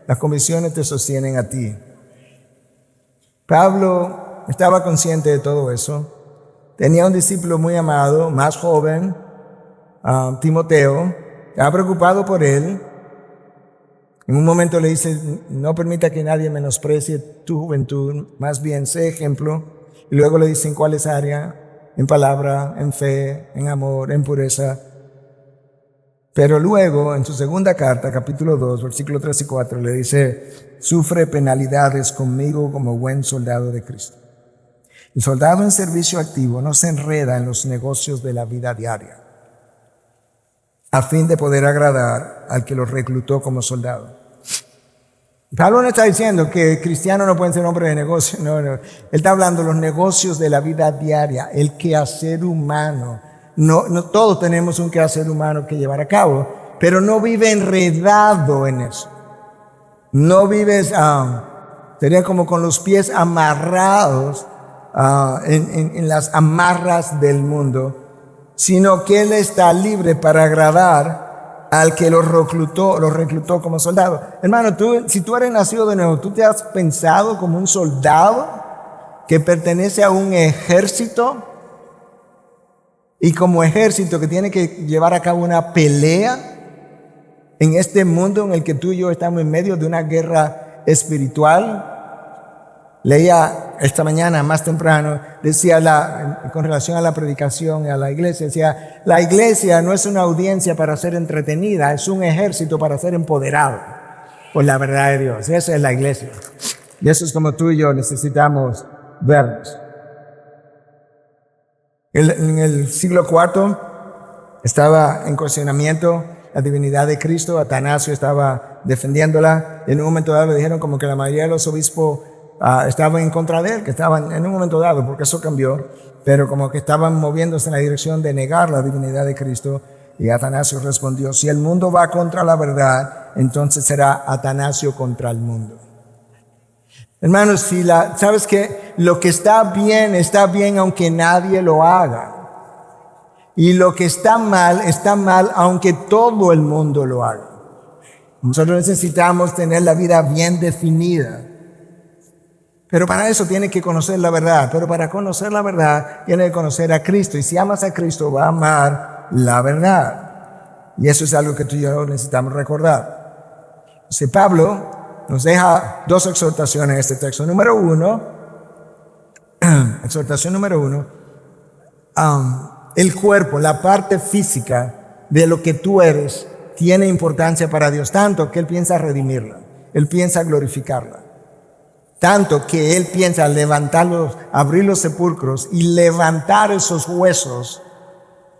las convicciones te sostienen a ti. Pablo estaba consciente de todo eso. Tenía un discípulo muy amado, más joven, Timoteo. Estaba preocupado por él. En un momento le dice, no permita que nadie menosprecie tu juventud, más bien sé ejemplo. Y luego le dice en cuáles áreas, en palabra, en fe, en amor, en pureza. Pero luego, en su segunda carta, capítulo 2, versículos 3 y 4, le dice, sufre penalidades conmigo como buen soldado de Cristo. El soldado en servicio activo no se enreda en los negocios de la vida diaria, a fin de poder agradar al que lo reclutó como soldado. Pablo no está diciendo que cristianos no pueden ser hombres de negocio, no. Él está hablando de los negocios de la vida diaria, el quehacer humano. No todos tenemos un quehacer humano que llevar a cabo, pero no vive enredado en eso. No vives, sería como con los pies amarrados en las amarras del mundo, sino que él está libre para agradar al que lo reclutó como soldado. Hermano, si tú eres nacido de nuevo, ¿tú te has pensado como un soldado que pertenece a un ejército? Y como ejército que tiene que llevar a cabo una pelea en este mundo en el que tú y yo estamos en medio de una guerra espiritual. Leía esta mañana más temprano, decía con relación a la predicación y a la iglesia, decía, la iglesia no es una audiencia para ser entretenida, es un ejército para ser empoderado por la verdad de Dios. Esa es la iglesia. Y eso es como tú y yo necesitamos vernos. En el siglo IV estaba en cuestionamiento la divinidad de Cristo. Atanasio estaba defendiéndola. En un momento dado le dijeron como que la mayoría de los obispos estaban en contra de él, que estaban en un momento dado, porque eso cambió, pero como que estaban moviéndose en la dirección de negar la divinidad de Cristo. Y Atanasio respondió, si el mundo va contra la verdad, entonces será Atanasio contra el mundo. Hermanos, sabes que lo que está bien aunque nadie lo haga. Y lo que está mal aunque todo el mundo lo haga. Nosotros necesitamos tener la vida bien definida. Pero para eso tiene que conocer la verdad. Pero para conocer la verdad tiene que conocer a Cristo. Y si amas a Cristo va a amar la verdad. Y eso es algo que tú y yo necesitamos recordar. Entonces Pablo nos deja dos exhortaciones en este texto. Exhortación número uno, el cuerpo, la parte física de lo que tú eres, tiene importancia para Dios, tanto que Él piensa redimirla, Él piensa glorificarla, tanto que Él piensa abrir los sepulcros y levantar esos huesos,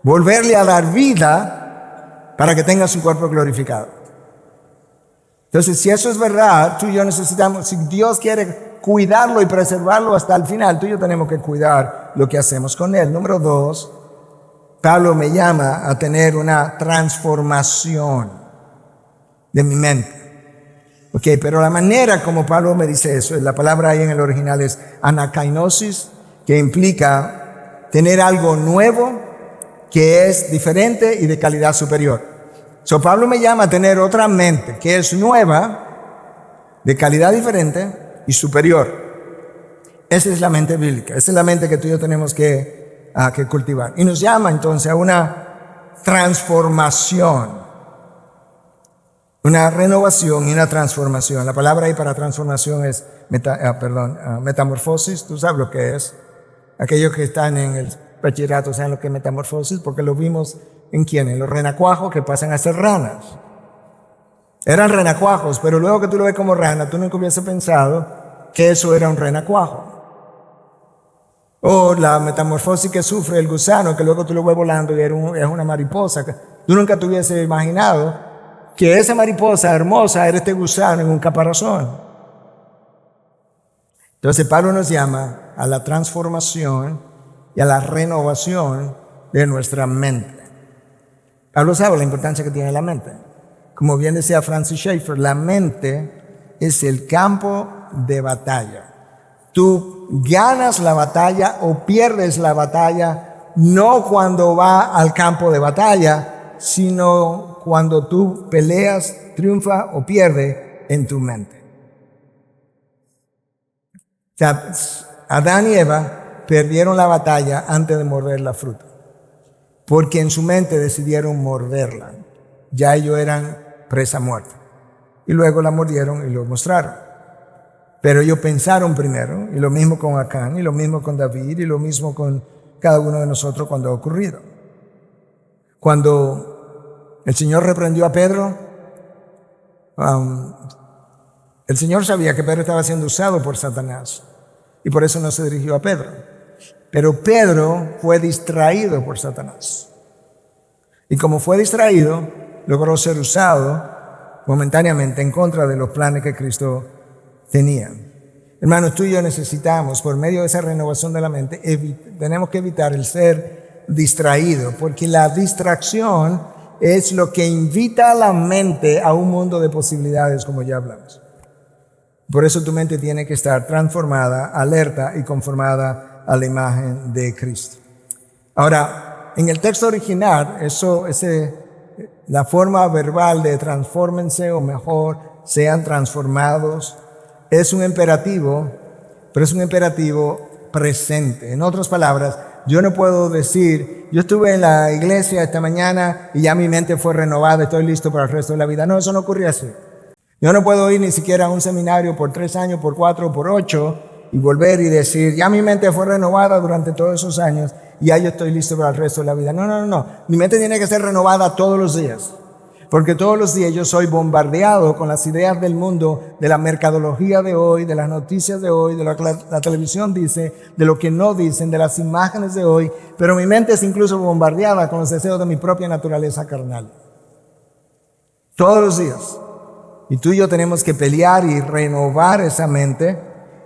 volverle a dar vida para que tenga su cuerpo glorificado. Entonces, si eso es verdad, tú y yo necesitamos, si Dios quiere cuidarlo y preservarlo hasta el final, tú y yo tenemos que cuidar lo que hacemos con Él. Número dos, Pablo me llama a tener una transformación de mi mente. Pero la manera como Pablo me dice eso, la palabra ahí en el original es anakainosis, que implica tener algo nuevo que es diferente y de calidad superior. Pablo me llama a tener otra mente que es nueva, de calidad diferente y superior. Esa es la mente bíblica, esa es la mente que tú y yo tenemos que cultivar. Y nos llama entonces a una transformación, una renovación y una transformación. La palabra ahí para transformación es metamorfosis. Tú sabes lo que es. Aquellos que están en el bachillerato saben lo que es metamorfosis porque lo vimos. ¿En quién? En los renacuajos que pasan a ser ranas. Eran renacuajos, pero luego que tú lo ves como rana, tú nunca hubiese pensado que eso era un renacuajo. O la metamorfosis que sufre el gusano, que luego tú lo ves volando y es una mariposa. Tú nunca te hubiese imaginado que esa mariposa hermosa era este gusano en un caparazón. Entonces Pablo nos llama a la transformación y a la renovación de nuestra mente. Pablo sabe la importancia que tiene la mente. Como bien decía Francis Schaeffer, la mente es el campo de batalla. Tú ganas la batalla o pierdes la batalla no cuando va al campo de batalla, sino cuando tú peleas, triunfa o pierde en tu mente. O sea, Adán y Eva perdieron la batalla antes de morder la fruta, porque en su mente decidieron morderla. Ya ellos eran presa muerta. Y luego la mordieron y lo mostraron. Pero ellos pensaron primero, y lo mismo con Acán, y lo mismo con David, y lo mismo con cada uno de nosotros cuando ha ocurrido. Cuando el Señor reprendió a Pedro, el Señor sabía que Pedro estaba siendo usado por Satanás, y por eso no se dirigió a Pedro. Pero Pedro fue distraído por Satanás. Y como fue distraído, logró ser usado momentáneamente en contra de los planes que Cristo tenía. Hermanos, tú y yo necesitamos, por medio de esa renovación de la mente, tenemos que evitar el ser distraído, porque la distracción es lo que invita a la mente a un mundo de posibilidades, como ya hablamos. Por eso tu mente tiene que estar transformada, alerta y conformada a la imagen de Cristo. Ahora, en el texto original, la forma verbal de transfórmense o mejor, sean transformados, es un imperativo, pero es un imperativo presente. En otras palabras, yo no puedo decir, yo estuve en la iglesia esta mañana y ya mi mente fue renovada, estoy listo para el resto de la vida. No, eso no ocurre así. Yo no puedo ir ni siquiera a un seminario por 3 años, por 4, por 8 y volver y decir, ya mi mente fue renovada durante todos esos años y ya yo estoy listo para el resto de la vida. No. Mi mente tiene que ser renovada todos los días. Porque todos los días yo soy bombardeado con las ideas del mundo, de la mercadología de hoy, de las noticias de hoy, de lo que la televisión dice, de lo que no dicen, de las imágenes de hoy. Pero mi mente es incluso bombardeada con los deseos de mi propia naturaleza carnal. Todos los días. Y tú y yo tenemos que pelear y renovar esa mente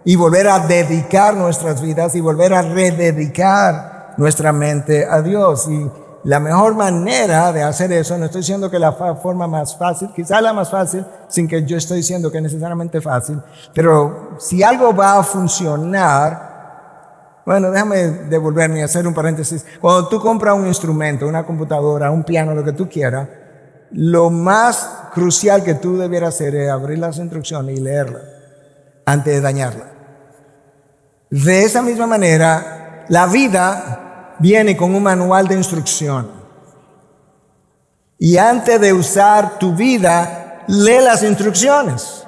y volver a dedicar nuestras vidas y volver a rededicar nuestra mente a Dios. Y la mejor manera de hacer eso, no estoy diciendo que la forma más fácil, quizá la más fácil, sin que yo estoy diciendo que es necesariamente fácil, pero si algo va a funcionar, bueno, déjame devolverme y hacer un paréntesis. Cuando tú compras un instrumento, una computadora, un piano, lo que tú quieras, lo más crucial que tú debieras hacer es abrir las instrucciones y leerlas antes de dañarla. De esa misma manera, la vida viene con un manual de instrucción. Y antes de usar tu vida, lee las instrucciones,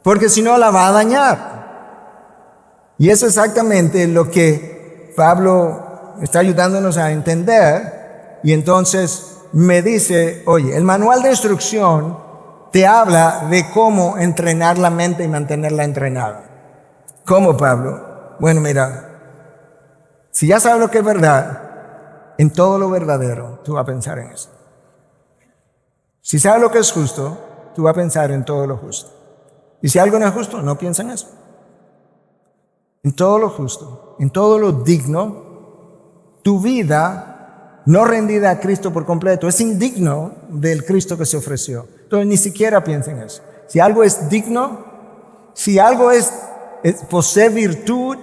porque si no la va a dañar. Y eso es exactamente lo que Pablo está ayudándonos a entender. Y entonces me dice, oye, el manual de instrucción te habla de cómo entrenar la mente y mantenerla entrenada. ¿Cómo, Pablo? Bueno, mira, si ya sabes lo que es verdad, en todo lo verdadero, tú vas a pensar en eso. Si sabes lo que es justo, tú vas a pensar en todo lo justo. Y si algo no es justo, no piensa en eso. En todo lo justo, en todo lo digno, tu vida no rendida a Cristo por completo es indigno del Cristo que se ofreció. Entonces ni siquiera piensa en eso. Si algo es digno, si algo posee virtud,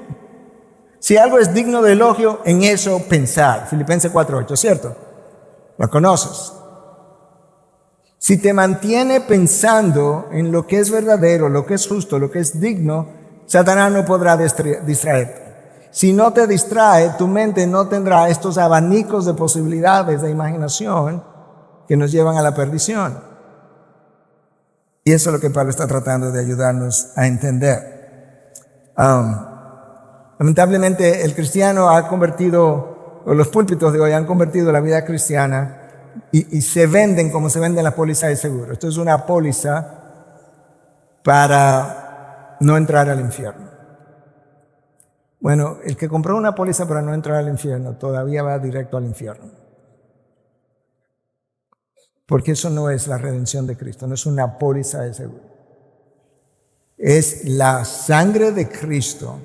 si algo es digno de elogio, en eso pensar. Filipenses 4:8, ¿cierto? Lo conoces. Si te mantiene pensando en lo que es verdadero, lo que es justo, lo que es digno, Satanás no podrá distraerte. Si no te distrae, tu mente no tendrá estos abanicos de posibilidades de imaginación que nos llevan a la perdición. Y eso es lo que Pablo está tratando de ayudarnos a entender. Lamentablemente el cristiano ha convertido, o los púlpitos de hoy han convertido la vida cristiana y se venden como se venden las pólizas de seguro. Esto es una póliza para no entrar al infierno. Bueno, el que compró una póliza para no entrar al infierno todavía va directo al infierno. Porque eso no es la redención de Cristo, no es una póliza de seguro. Es la sangre de Cristo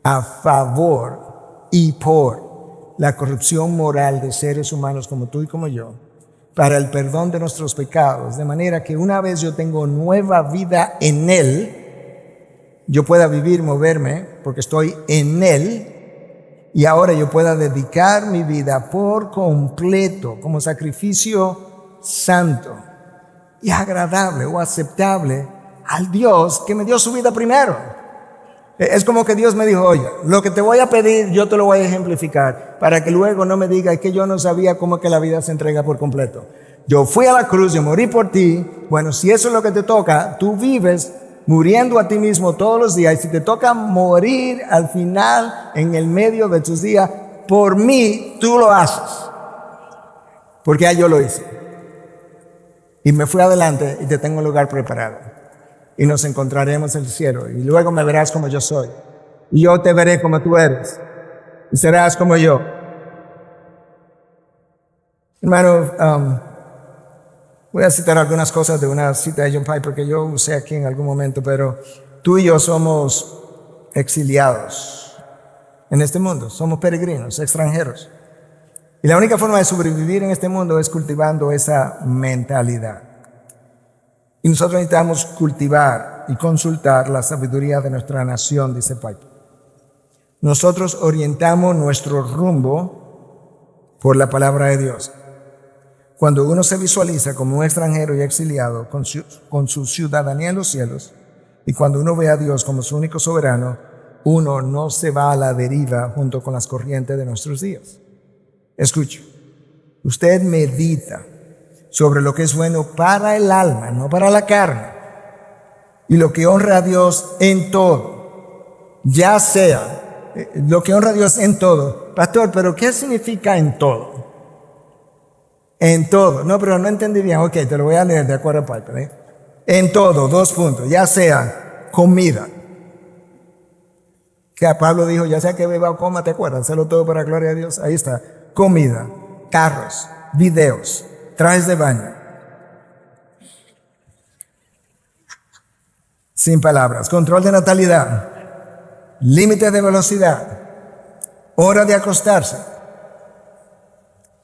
a favor y por la corrupción moral de seres humanos como tú y como yo, para el perdón de nuestros pecados, de manera que una vez yo tengo nueva vida en Él, yo pueda vivir, moverme, porque estoy en Él, y ahora yo pueda dedicar mi vida por completo como sacrificio santo y agradable o aceptable al Dios que me dio su vida primero. Es como que Dios me dijo, oye, lo que te voy a pedir yo te lo voy a ejemplificar para que luego no me digas que yo no sabía cómo es que la vida se entrega por completo. Yo fui a la cruz, yo morí por ti. Bueno, si eso es lo que te toca, tú vives muriendo a ti mismo todos los días. Y si te toca morir al final, en el medio de tus días, por mí, tú lo haces. Porque ya yo lo hice. Y me fui adelante y te tengo un lugar preparado. Y nos encontraremos en el cielo. Y luego me verás como yo soy. Y yo te veré como tú eres. Y serás como yo. Hermano, voy a citar algunas cosas de una cita de John Piper que yo usé aquí en algún momento, pero tú y yo somos exiliados en este mundo. Somos peregrinos, extranjeros. Y la única forma de sobrevivir en este mundo es cultivando esa mentalidad. Y nosotros necesitamos cultivar y consultar la sabiduría de nuestra nación, dice Piper. Nosotros orientamos nuestro rumbo por la palabra de Dios. Cuando uno se visualiza como un extranjero y exiliado con su ciudadanía en los cielos, y cuando uno ve a Dios como su único soberano, uno no se va a la deriva junto con las corrientes de nuestros días. Escuche, usted medita sobre lo que es bueno para el alma, no para la carne, y lo que honra a Dios en todo. ya sea lo que honra a Dios en todo. Pastor, ¿pero qué significa en todo? En todo. No, pero no entendí bien. Ok, te lo voy a leer de acuerdo a Piper, ¿eh? En todo, 2 puntos. Ya sea comida. Que a Pablo dijo, ya sea que beba o coma, ¿te acuerdas? Hacerlo todo para la gloria de Dios. Ahí está. Comida, carros, videos, trajes de baño. Sin palabras. Control de natalidad. Límite de velocidad. Hora de acostarse.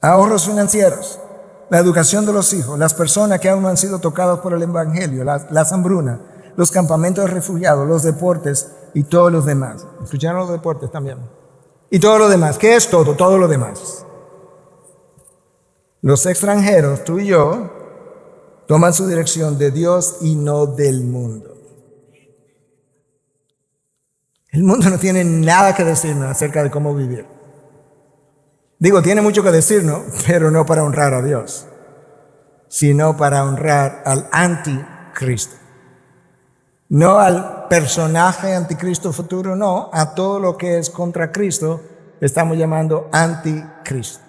Ahorros financieros. La educación de los hijos. Las personas que aún no han sido tocadas por el evangelio. Las hambrunas. Los campamentos de refugiados. Los deportes y todos los demás. ¿Escucharon los deportes también? Y todo lo demás. ¿Qué es todo? Todo lo demás. Los extranjeros, tú y yo, toman su dirección de Dios y no del mundo. El mundo no tiene nada que decirnos acerca de cómo vivir. Digo, tiene mucho que decirnos, pero no para honrar a Dios, sino para honrar al anticristo. No al personaje anticristo futuro, no, a todo lo que es contra Cristo, le estamos llamando anticristo.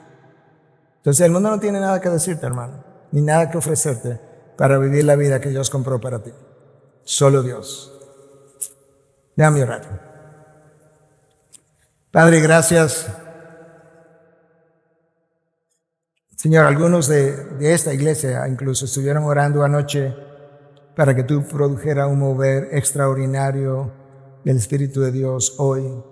Entonces el mundo no tiene nada que decirte, hermano, ni nada que ofrecerte para vivir la vida que Dios compró para ti. Solo Dios. Déjame orar. Padre, gracias. Señor, algunos de esta iglesia incluso estuvieron orando anoche para que tú produjeras un mover extraordinario del Espíritu de Dios hoy.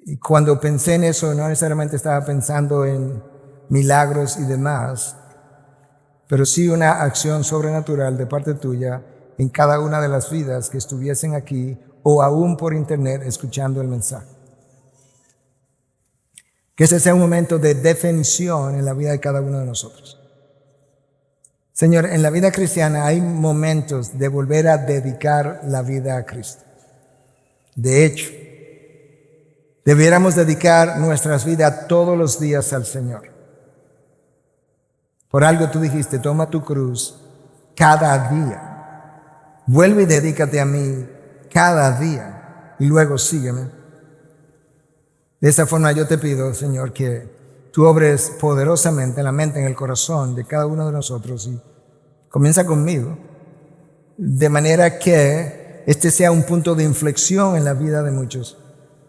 Y cuando pensé en eso, no necesariamente estaba pensando en milagros y demás, pero sí una acción sobrenatural de parte tuya en cada una de las vidas que estuviesen aquí o aún por internet escuchando el mensaje. Que ese sea un momento de definición en la vida de cada uno de nosotros. Señor, en la vida cristiana hay momentos de volver a dedicar la vida a Cristo. De hecho, debiéramos dedicar nuestras vidas todos los días al Señor. Por algo tú dijiste, toma tu cruz cada día. Vuelve y dedícate a mí cada día y luego sígueme. De esta forma yo te pido, Señor, que tú obres poderosamente en la mente, en el corazón de cada uno de nosotros y comienza conmigo, de manera que este sea un punto de inflexión en la vida de muchos,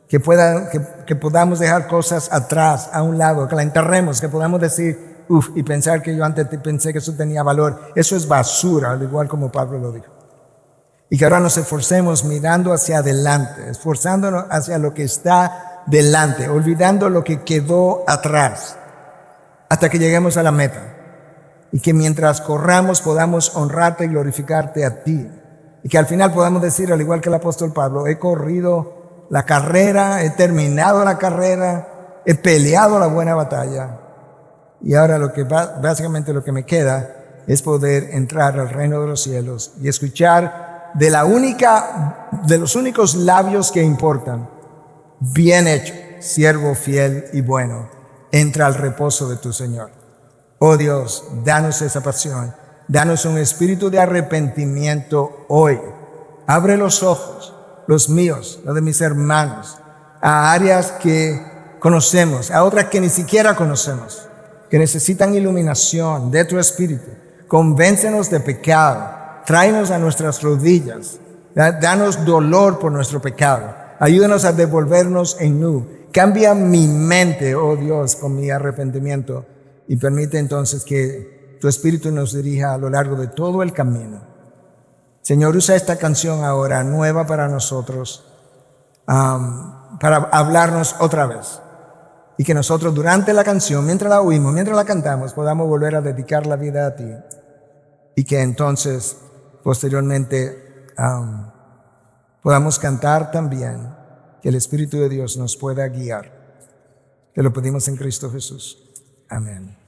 que podamos dejar cosas atrás, a un lado, que la enterremos, que podamos decir, y pensar que yo antes pensé que eso tenía valor, eso es basura, al igual como Pablo lo dijo. Y que ahora nos esforcemos mirando hacia adelante, esforzándonos hacia lo que está delante, olvidando lo que quedó atrás, hasta que lleguemos a la meta. Y que mientras corramos podamos honrarte y glorificarte a ti. Y que al final podamos decir, al igual que el apóstol Pablo, he corrido la carrera, he terminado la carrera, he peleado la buena batalla. Y ahora básicamente lo que me queda es poder entrar al reino de los cielos y escuchar de los únicos labios que importan. Bien hecho, siervo fiel y bueno, entra al reposo de tu Señor. Oh Dios, danos esa pasión, danos un espíritu de arrepentimiento hoy. Abre los ojos, los míos, los de mis hermanos, a áreas que conocemos, a otras que ni siquiera conocemos, que necesitan iluminación de tu espíritu. Convéncenos de pecado, tráenos a nuestras rodillas, danos dolor por nuestro pecado, ayúdanos a devolvernos en nu. Cambia mi mente, oh Dios, con mi arrepentimiento y permite entonces que tu espíritu nos dirija a lo largo de todo el camino. Señor, usa esta canción ahora nueva para nosotros, para hablarnos otra vez. Y que nosotros durante la canción, mientras la oímos, mientras la cantamos, podamos volver a dedicar la vida a ti. Y que entonces, posteriormente, podamos cantar también, que el Espíritu de Dios nos pueda guiar. Te lo pedimos en Cristo Jesús. Amén.